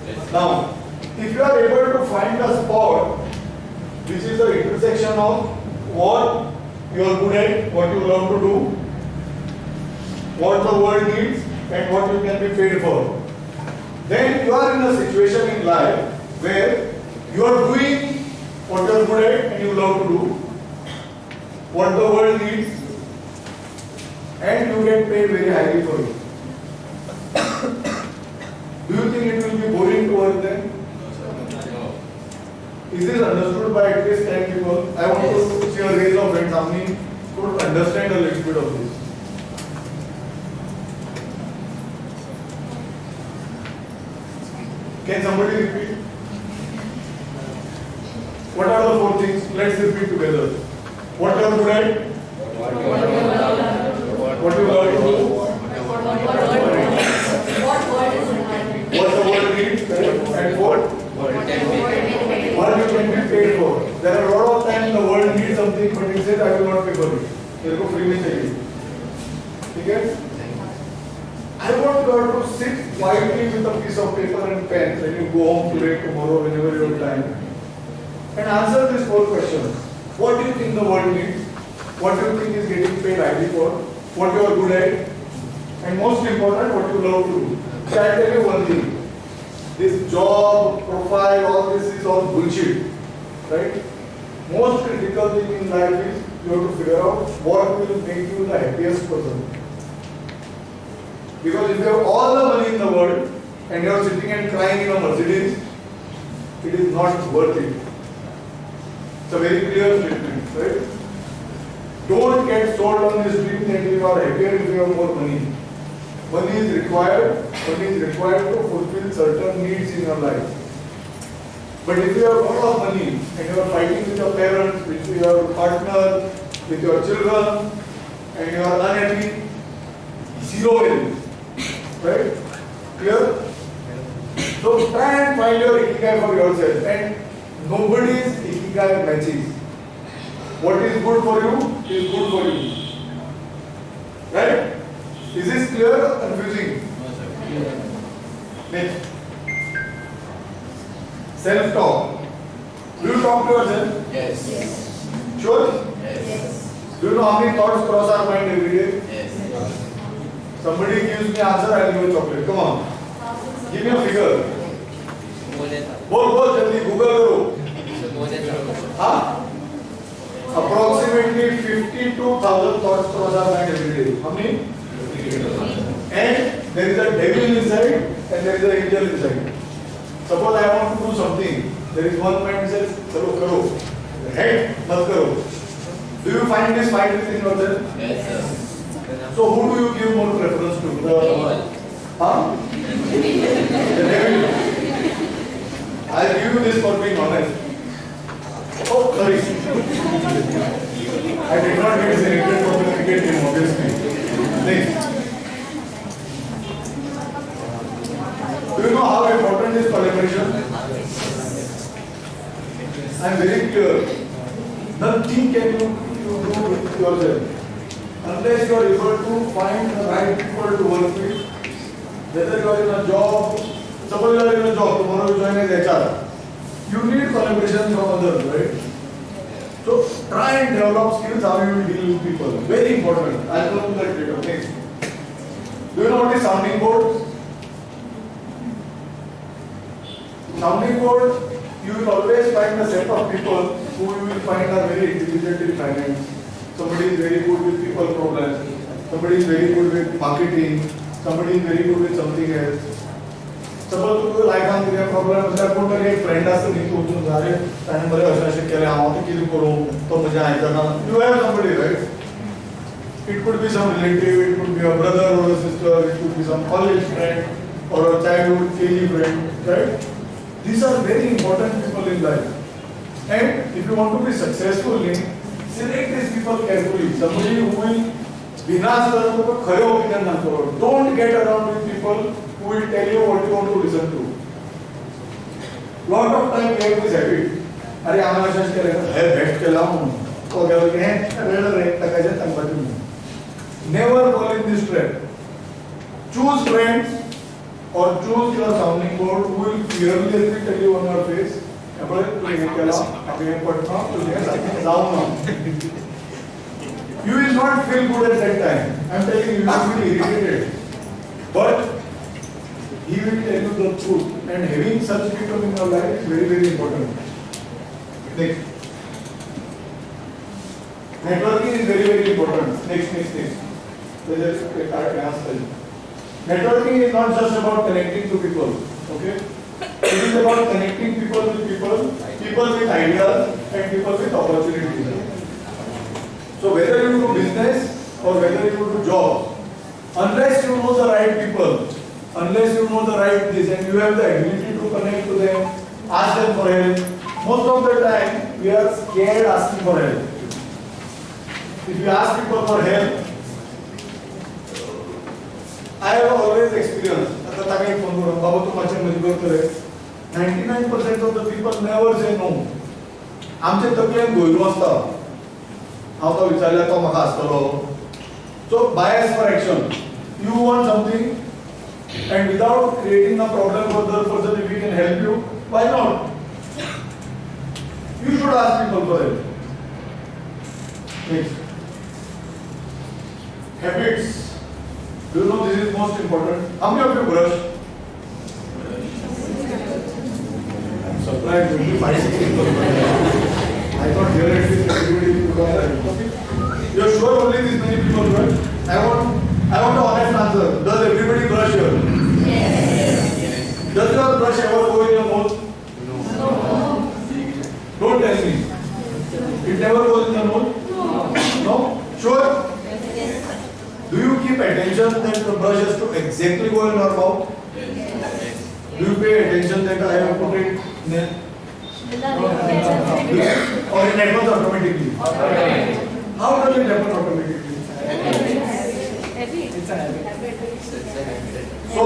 Yes. Now, if you are able to find a spot which is the intersection of what you are good at, what you love to do, what the world needs, and what you can be paid for, then you are in a situation in life where you are doing what you are good at and you love to do, what the world needs, and you get paid very highly for it. Do you think it will be boring to work then? No. Is this understood by at least 10 people? I want to see a raise of hands. How many could understand a little bit of this? Can somebody repeat? What are the 4 things? Let's repeat together. What you are good at? What you love to do? What the world needs? And what? What you can be paid for. There are a lot of times the world needs something, but it says I will not pay for it. तेरे को free में चाहिए. ठीक है? I want you to sit quietly with a piece of paper and pen when you go home today, tomorrow, whenever you have time, and answer these 4 questions. What do you think the world needs? What do you think is getting paid highly for? What you are good at? And most important, what you love to do. So I'll tell you one thing. This job, profile, all this is all bullshit. Right? Most critical thing in life is you have to figure out what will make you the happiest person. Because if you have all the money in the world and you are sitting and crying in a Mercedes, it is not worth it. It's a very clear statement, right? Don't get sold on this dream that you are happier if you have more money. Money is required to fulfill certain needs in your life. But if you have a lot of money and you are fighting with your parents, with your partner, with your children, and you are unhappy, zero value. Right? Clear? So try and find your ikigai for yourself, and nobody's ikigai matches. What is good for you is good for you. Right? Is this clear or confusing? Next. Self-talk. Do you talk to yourself? Yes. Sure? Yes. Do you know how many thoughts cross our mind every day? Yes. Somebody gives me answer, I'll give a chocolate. Come on. Give me a figure. बोल जल्दी Google करो. हाँ? Approximately 52,000 thoughts cross our mind every day. How many? And there is a devil inside and there is an angel inside. Suppose I want to do something. There is one mind says, "Chalo karo." Head, "Mat karo." Do you find this fight within yourself? Yes, sir. So who do you give more preference to? Huh? The devil. I'll give you this for being honest. Oh, sorry. I did not get selected for the cricket team, obviously. Next. Do you know how important is collaboration? I am very clear. Nothing can you do with yourself unless you are able to find the right people to work with. Whether you are in a job, suppose you are in a job, tomorrow you join as HR. You need collaboration from others, right? So try and develop skills how you will deal with people. Very important. I'll come to that later. Next. Do you know what is sounding board? Sounding board, you will always find a set of people who you will find are very intelligent in finance. Somebody is very good with people problems. Somebody is very good with marketing. Somebody is very good with something else. Suppose तुझे लाइफान तुझे problem असला कोण तरी एक friend असतो नी तू उचलून जारे त्याने मला अशा केले हांव आता कितें करूं तो मजा आयता ना you have somebody right. It could be some relative, it could be a brother or a sister, it could be some college friend or a childhood KG friend, right? These are very important people in life. And if you want to be successful in, select these people carefully. Somebody who will विनाश करो तो खरे opinion ना करो. Don't get around with people who will tell you what you want to listen to. Lot of time we have this habit. अरे आम्हाला अशाच केलं है बेस्ट केला म्हणून तो गेलो की हे वेळ रे टाकायचं तंबाखू. Never fall in this trap. Choose friends or choose your sounding board who will clearly tell you on your face. आपण तुम्ही हे केला आपण हे पडतो तुम्ही जाऊ ना. You will not feel good at that time. I am telling you, you will feel irritated. But he will tell you the truth. And having such people in your life is very, very important. Next. Networking is very, very important. Next. Networking is not just about connecting to people. Okay? It is about connecting people with people, people with ideas, and people with opportunities. So whether you do business or whether you do job, unless you know the right people, unless you know the right this and you have the ability to connect to them, ask them for help. Most of the time we are scared asking for help. If you ask people for help, I have always experienced. आता ताके phone करून बाबा तू माझे मदत कर. 99% of the people never say no. आमचे तकलेन गोयरू असता. हांव तो विचारल्या तो म्हाका आसतलो. So bias for action. You want something, and without creating a problem for the other person, if he can help you, why not? You should ask people for help. Next. Habits. Do you know this is most important? How many of you brush? I'm surprised only 5-6 people. I thought here at least everybody will brush. You're sure only these many people brush? I want an honest answer. Does everybody brush here? Yes. Does your brush ever go in your mouth? No. Don't tell me. It never goes in your mouth? No. Sure? Do you keep attention that the brush has to exactly go in your mouth? Yes. Do you pay attention that I have put it in? Or it happens automatically? How does it happen automatically? It's a habit. So,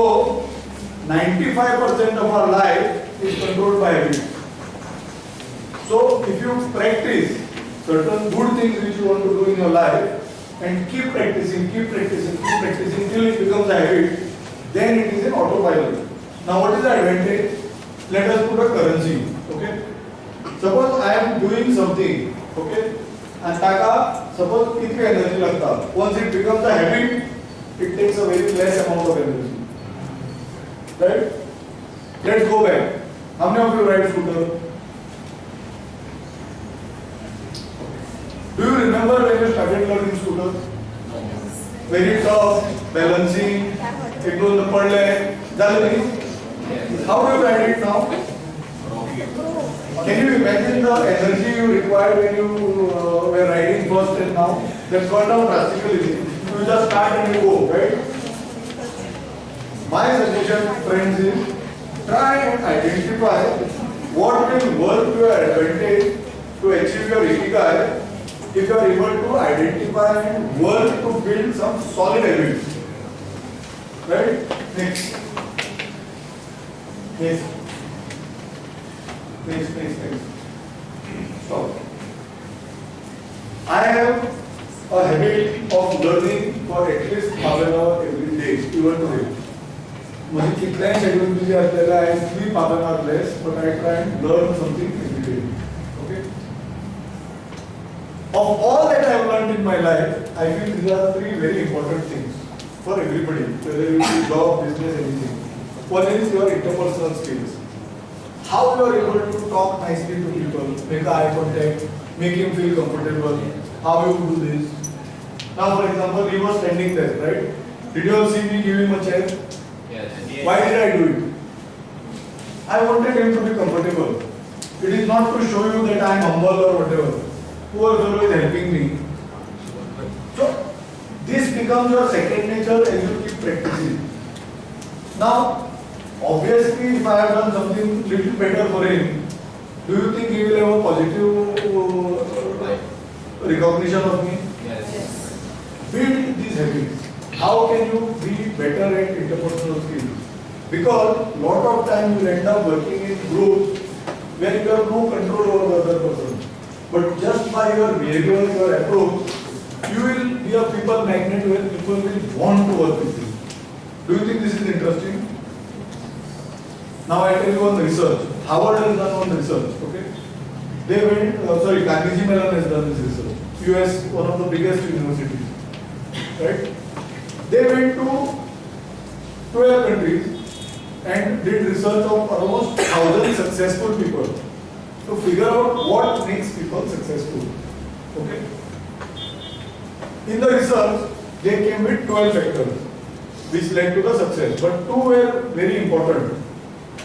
95% of our life is controlled by habits. So, if you practice certain good things which you want to do in your life and keep practicing till it becomes a habit, then it is an autopilot. Now, what is the advantage? Let us put a currency. Okay? Suppose I am doing something. Okay? And taka, suppose kitni energy lagta. Once it becomes a habit, it takes a very less amount of energy. Right? Let's go back. How many of you ride scooter? Do you remember when you started learning scooter? Very tough, balancing, it was the padle, how do you ride it now? Can you imagine the energy you required when you were riding first and now? That's gone down drastically. You just start and you go, right? My suggestion, friends, is try and identify what will work to your advantage to achieve your ikigai if you are able to identify and work to build some solid habits. Right? Next. Next. Stop. I have a habit of learning for at least half an hour every day, even today. मुझे कितना ही schedule मुझे आता है, I sleep half an hour less, but I try and learn something every day. Okay? Of all that I have learned in my life, I feel these are three very important things for everybody, whether you do job, business, anything. One is your interpersonal skills. How you are able to talk nicely to people, make eye contact, make him feel comfortable, how you do this. Now, for example, he was standing there, right? Did you all see me give him a chair? Yes. Why did I do it? I wanted him to be comfortable. It is not to show you that I am humble or whatever. Poor fellow is helping me. So, this becomes your second nature as you keep practicing. Now, obviously, if I have done something little better for him, do you think he will have a positive recognition of me? Yes. Build these habits. How can you be better at interpersonal skills? Because lot of time you will end up working in groups where you have no control over the other person. But just by your behavior, your approach, you will be a people magnet where people will want to work with you. Do you think this is interesting? Now I tell you one research. Harvard has done one research. Okay, they went. Carnegie Mellon has done this research. US, one of the biggest universities. Right? They went to 12 countries and did research of almost 1,000 successful people to figure out what makes people successful. Okay? In the research, they came with 12 factors which led to the success, but two were very important.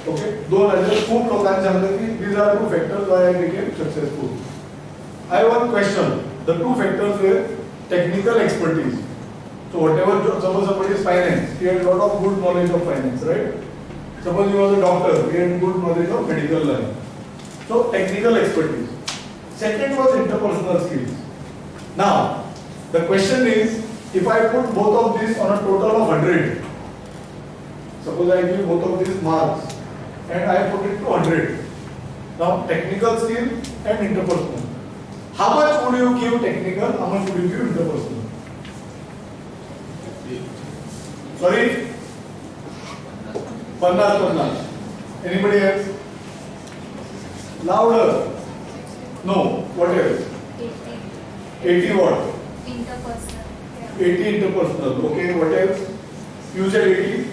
Okay? Those are just खूप लोकांनी सांगितलं की these are two factors why I became successful. I have one question. The two factors were technical expertise. So whatever, suppose somebody is finance, he had a lot of good knowledge of finance, right? Suppose he was a doctor, he had good knowledge of medical line. So technical expertise. Second was interpersonal skills. Now, the question is, if I put both of these on a total of 100, suppose I give both of these marks and I put it to 100. Now, technical skill and interpersonal. How much would you give technical? How much would you give interpersonal? Sorry? 50. Anybody else? Louder. No. What else? 80 what? Interpersonal. 80 interpersonal. Okay. What else? You said 80.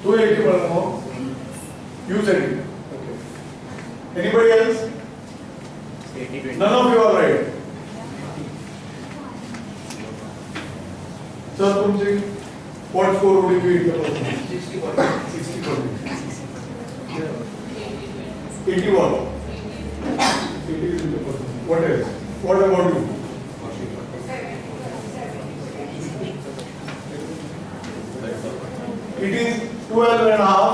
Two 80 more. You said it. Okay. Anybody else? 80-20. None of you are right. Sir, तुमचे what score would be interpersonal? 60-40. 81. 80 is interpersonal. What else? What about you? It is 12 and a half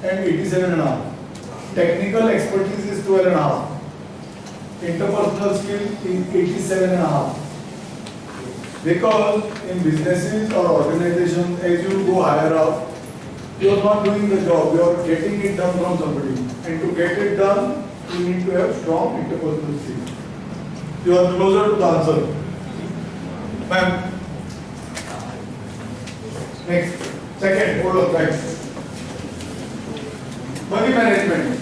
and 87 and a half. Technical expertise is 12 and a half. Interpersonal skill is 87 and a half. Because in businesses or organizations, as you go higher up, you are not doing the job, you are getting it done from somebody. And to get it done, you need to have strong interpersonal skills. You are closer to the answer. Ma'am. Next. Second, hold on, right. Money management.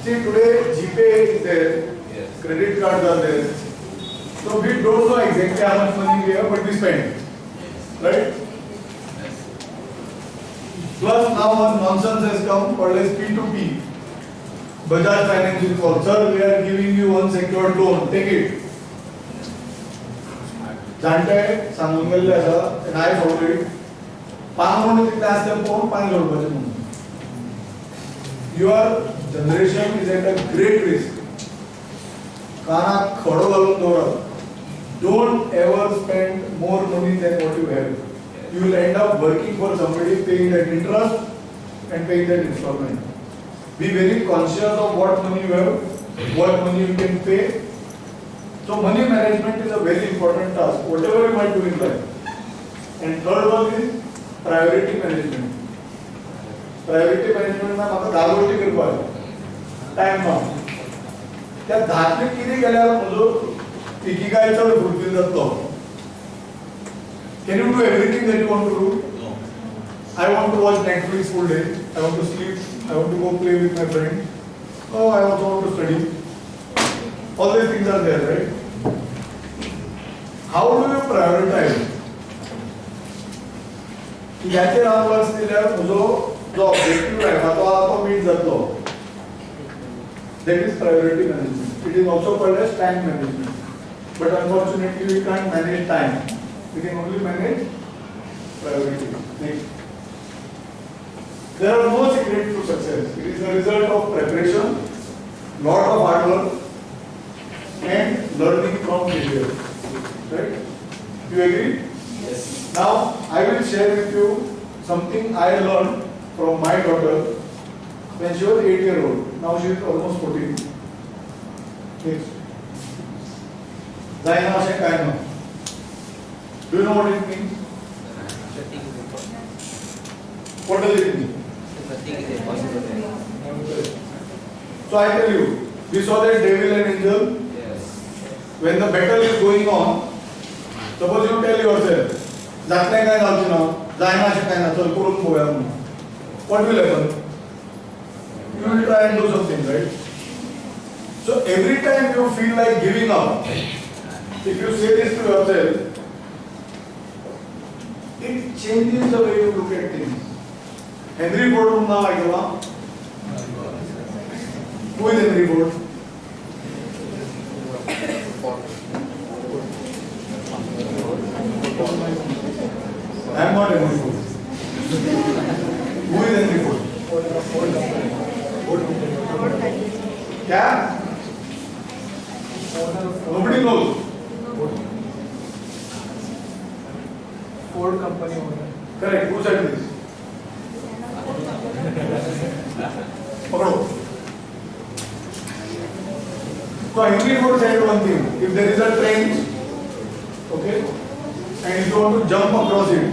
See, today GPay is there, Yes. credit cards are there. So we don't know exactly how much money we have, but we spend. Right? Plus now one nonsense has come called as P2P. Bajaj Finance is called, sir, we are giving you unsecured loan, take it. Jante, Sangungal Lasa, and I found it. Pangamon class them phone, Pangamon. Your generation is at a great risk. Kana khado galon dora. Don't ever spend more money than what you have. You will end up working for somebody, paying that interest and paying that installment. Be very conscious of what money you have, what money you can pay. So money management is a very important task, whatever you might do in life. And third one is priority management. Priority management में मतलब दारोटी करवा है, time now. क्या धातु किधर गया है मुझे इकिगाई चलो fulfill that law. Can you do everything that you want to do? No. I want to watch Netflix full day. I want to sleep. I want to go play with my friend. Oh, I also want to study. All these things are there, right? How do you prioritize? याचे रामवर्स दिल्यावर जो objective आहे तो आपण meet जातो. That is priority management. It is also called as time management. But unfortunately, we can't manage time. We can only manage priority. Next. There are no secrets to success. It is a result of preparation, lot of hard work, and learning from failure. Right? You agree? Yes. Now, I will share with you something I learned from my daughter when she was 8-year-old. Now she is almost 14. Next. Zaina Shekaino. Do you know what it means? What does it mean? So I tell you, we saw that devil and angel. Yes. When the battle is going on, suppose you tell yourself, जातले काय जावचे ना, जायना अशें काय ना, चल करून पळोवया म्हणून. What will happen? You will try and do something, right? So every time you feel like giving up, if you say this to yourself, it changes the way you look at things. Henry Ford now I know. Who is Henry Ford? I am not Henry Ford. Who is Henry Ford? क्या? Nobody knows. Ford company owner. Correct. Who said this? पकड़ो. So Henry Ford said one thing: if there is a train, okay, and if you want to jump across it,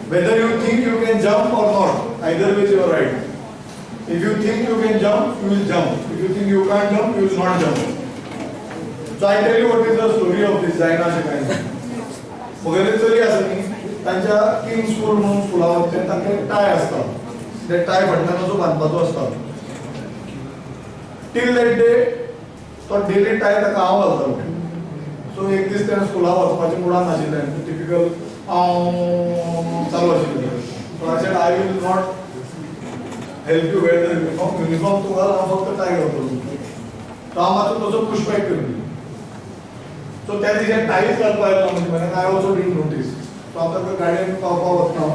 whether you think you can jump or not, either way you are right. If you think you can jump, you will jump. If you think you can't jump, you will not jump. So I tell you what is the story of this Zaina Shekaino. वगैरे चली असं तांच्या king school म्हणून स्कुलावरचे तांचे टाय आसता ते टाय फाटल्यान असो बांदपाचो आसता टील दॅट डे तो डेली टाय ताका हांव घालतालो सो एक दीस तेणें स्कुलाक वचपाचें मुडान नाशिल्लें टिपिकल चालू आशिल्लें so I said I will not help you wear the uniform तूं घाल हांव फक्त टाय घालतलो सो हांव मातसो तसो पुशबॅक केलो सो त्या दिसा टायच घालपा येलो म्हणजे म्हळ्यार आय ऑल्सो डिडंट नोटीस सो हांव ताका गाडयेन पावपा वतना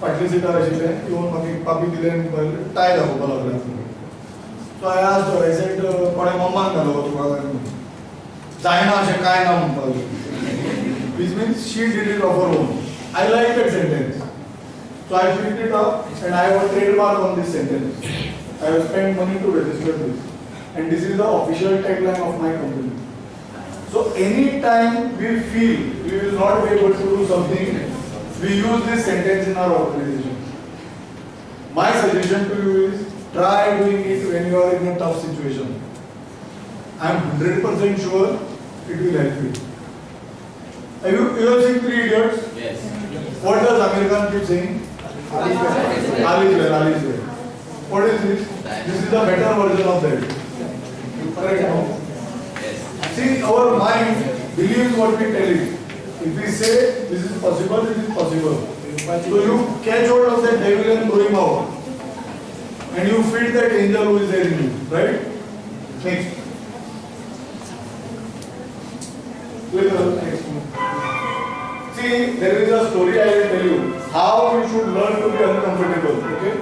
फाटली सिटार आशिल्लें येवन म्हाका एक पापी दिलें आनी पळयलें टाय दाखोवपा लागलें सो I asked her I said कोणे मम्मान घालो तुका जायना अशें कांय ना म्हणपाक लागली which means she did it of her own. I like that sentence. So I picked it up and I have a trademark on this sentence. I have spent money to register this. And this is the official tagline of my company. So anytime we feel we will not be able to do something, we use this sentence in our organization. My suggestion to you is try doing it when you are in a tough situation. I am 100% sure it will help you. Have you seen Three Idiots? Yes. What does Amir Khan keep saying? Ali is well. What is this? This is a better version of that. Correct, no? Yes. See, our mind believes what we tell it. If we say this is possible, it is possible. So you catch hold of that devil and throw him out. And you feed that angel who is there in you. Right? Next. Next. See, there is a story I will tell you how you should learn to be uncomfortable. Okay?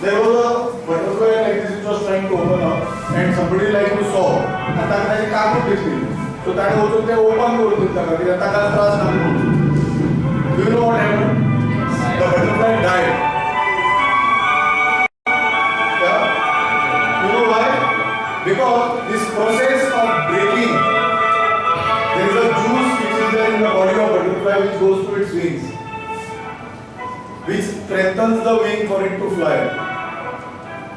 There was a butterfly like this which was trying to open up, and somebody like you saw. And that कापून दिसली. So that also they open करून दिसता का की आता काय त्रास नको. Do you know what happened? The butterfly died. Yeah? You know why? Because this process of breaking. There is a juice which is there in the body of butterfly which goes to its wings, which strengthens the wing for it to fly.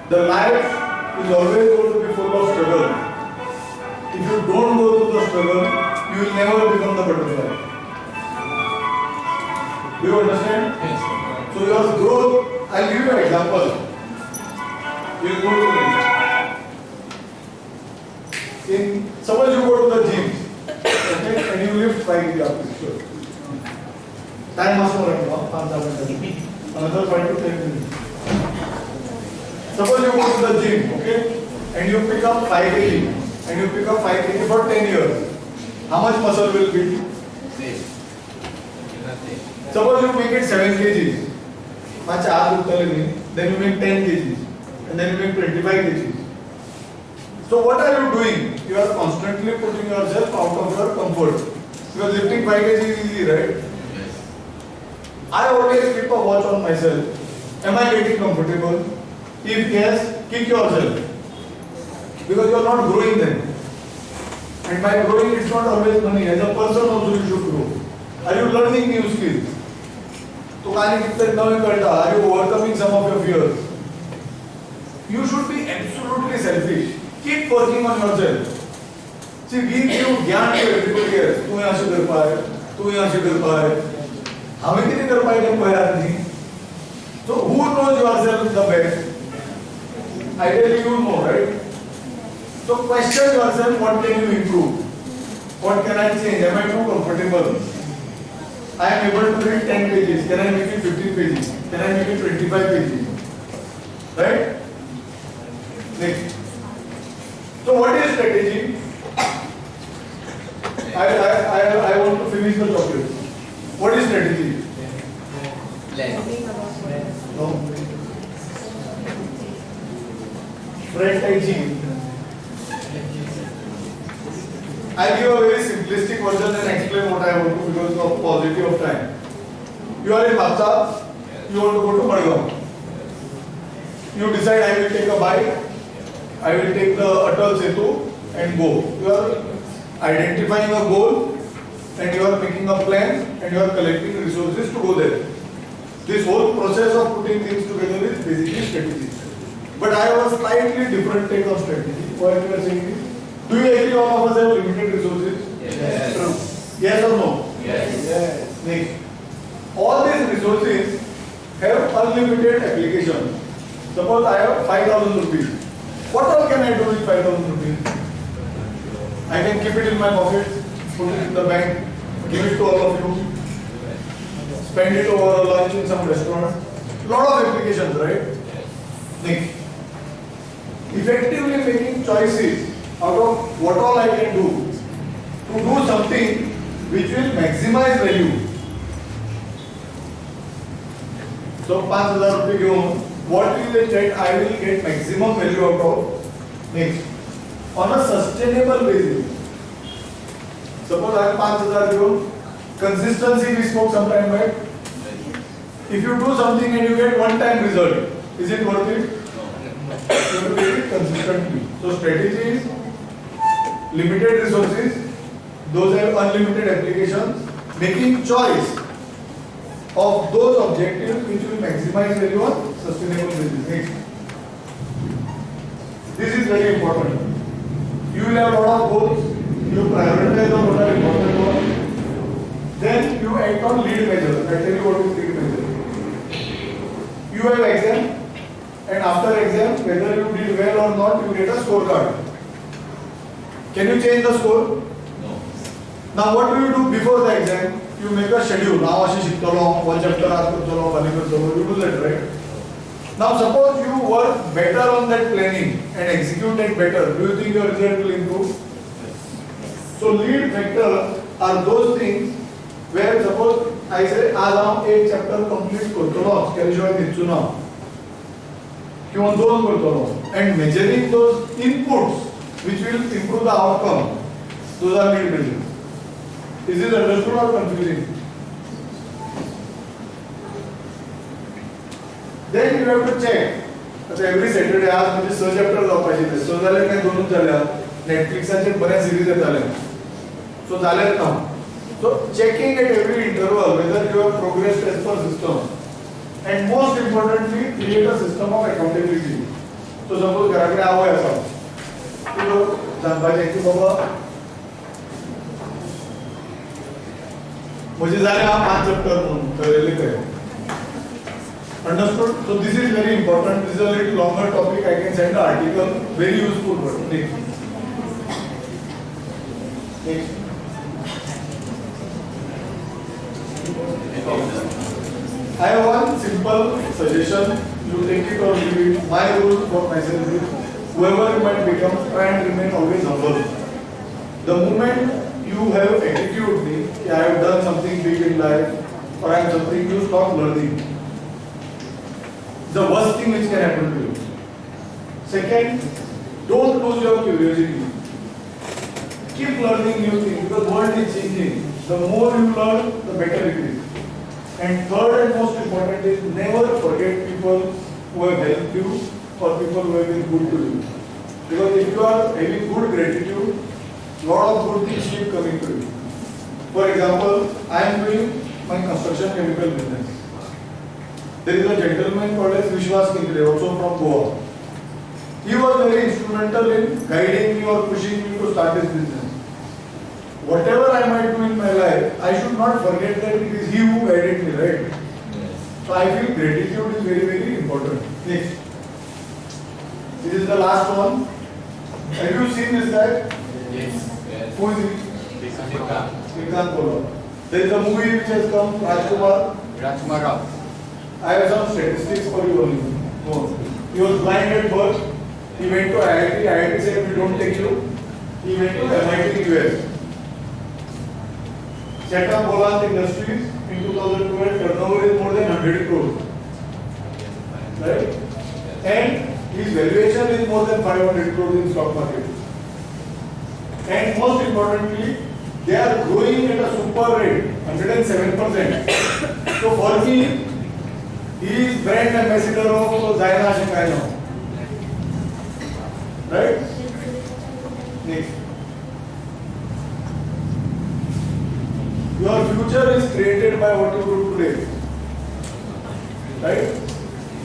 The life is always going to be full of struggle. If you don't go through the struggle, you will never become the butterfly. Do you understand? Yes. So your growth, I'll give you an example. You will go to the suppose you go to the gym. Okay, and you lift 5 kg up, sure. Time must be running off, another 5 to 10 minutes. Suppose you go to the gym, okay, and you pick up 5 kg, and you pick up 5 kg for 10 years. How much muscle will build? Same. Nothing. Suppose you make it 7 kg, then you make 10 kg, and then you make 25 kg. So what are you doing? You are constantly putting yourself out of your comfort. You are lifting 5 kg is easy, right? Yes. I always keep a watch on myself. Am I getting comfortable? If yes, kick yourself. Because you are not growing then. And by growing, it's not always money. As a person also you should grow. Are you learning new skills? So are you overcoming some of your fears? You should be absolutely selfish. Keep working on yourself. See, we give ज्ञान to everybody else. तू यहाँ से कर पाए, तू यहाँ से कर पाए. हमें कितने कर पाए तुम कोई आदमी? So who knows yourself the best? Ideally you know, right? So question yourself, what can you improve? What can I change? Am I too comfortable? I am able to read 10 pages. Can I make it 15 pages? Can I make it 25 pages? Right? Next. So what is strategy? I want to finish the topic. What is strategy? No. Strategy. I give a very simplistic version and explain what I want to because of paucity of time. You are in Bhapsa, you want to go to Madgaon. You decide I will take a bike, I will take the Atal Setu and go. You are identifying a goal and you are making a plan and you are collecting resources to go there. This whole process of putting things together is basically strategy. But I have a slightly different take on strategy. Why you are saying this? Do you agree all of us have limited resources? Yes. Yes or no? Yes. Yes. Next. resources have unlimited application. Suppose I have 5,000 rupees. What all can I do with 5,000 rupees? I can keep it in my pocket, put it in the bank, give it to all of you, spend it over a lunch in some restaurant. Lot of applications, right? Next. Effectively making choices out of what all I can do to do something which will maximize value. So 5,000 rupees given, what is it that I will get maximum value out of? Next. On a sustainable basis. Suppose I have 5,000 given, consistency we spoke sometime back. If you do something and you get one-time result, is it worth it? You have to get it consistently. So strategy is limited resources, those have unlimited applications, making choice of those objectives which will maximize value on sustainable basis. Next. This is very important. You will have a lot of goals, you prioritize on what are important ones, then you act on lead measures. I tell you what is lead measure. You have exam, and after exam, whether you did well or not, you get a scorecard. Can you change the score? No. Now what do you do before the exam? You make a schedule. Now ashi shiktalo, one chapter aas chalo, bali chalo. You do that, right? Now suppose you work better on that planning and execute it better. Do you think your result will improve? So lead factor are those things where suppose I say आज हम एक chapter complete करतो ना, त्याशिवाय निघतो ना, किंवा दोन करतो ना, and measuring those inputs which will improve the outcome. Those are lead measures. Is this understood or confusing? Then you have to check. So every Saturday आज मुझे 6 चॅप्टर जावपाचे ते 6 जाले काय 2 झाल्या. Netflixाचे बऱ्याच सिरीज येताले. So झाले ना. So checking at every interval whether you have progressed as per system. And most importantly, create a system of accountability. So suppose घराकडे आवय असा. तो सांगपाचे की बाबा मुझे झाले हा 5 चॅप्टर म्हणून ठरलेले काय. Understood? So this is very important. This is a little longer topic. I can send an article. Very useful word. Next. Next. I have one simple suggestion. You take it or leave it. My rule for myself is whoever you might become, try and remain always humble. The moment you have attitude, I have done something big in life or I am something, you stop learning. The worst thing which can happen to you. Second, don't lose your curiosity. Keep learning new things because the world is changing. The more you learn, the better it is. And third and most important is never forget people who have helped you or people who have been good to you. Because if you are having good gratitude, lot of good things keep coming to you. For example, I am doing my construction chemical business. There is a gentleman called as Vishwas Kindle, also from Goa. He was very instrumental in guiding me or pushing me to start this business. Whatever I might do in my life, I should not forget that it is he who guided me, right? Yes. So I feel gratitude is very, very important. Next. This is the last one. Have you seen this guy? Yes. Yes. Who is he? Srikanth. Srikanth Polo. There is a movie which has come, Rajkumar. Rajkumar Rao. I have some statistics for you only. No. He was blind at birth. He went to IIT. IIT said we don't take you. He went to MIT US. Set up Bolant Industries in 2012. Turnover is more than 100 crores. Right? And his valuation is more than 500 crores in stock market. And most importantly, they are growing at a super rate, 107%. So for me, he is brand ambassador of Zaina Shikano. Right? Next. Your future is created by what you do today. Right?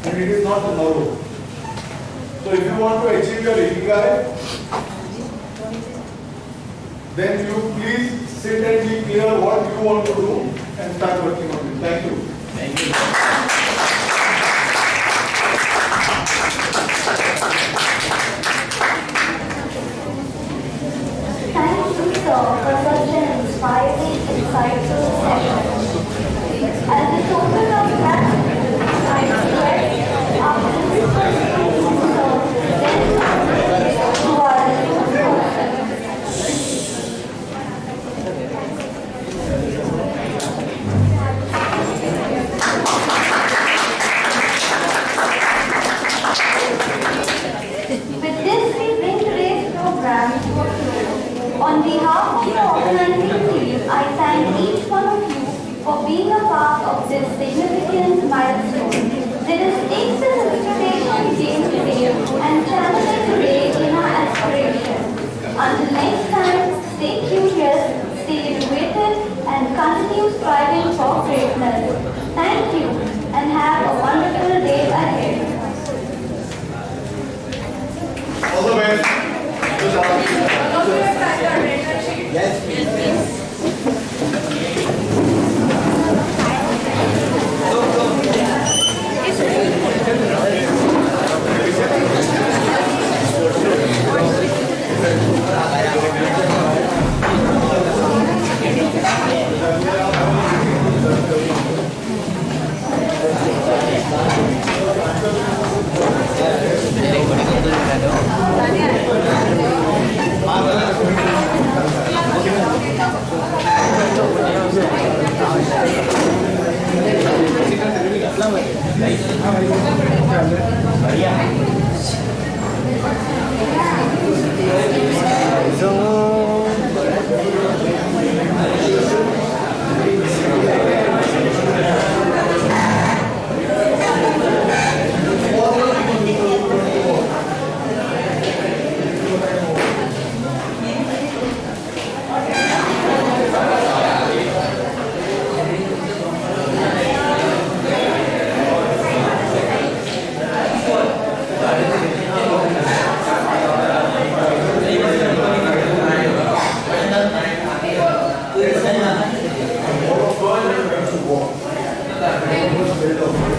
And it is not tomorrow. So if you want to achieve your ikigai, then you please sit and be clear what you want to do and start working on it. Thank you. Thank you. Build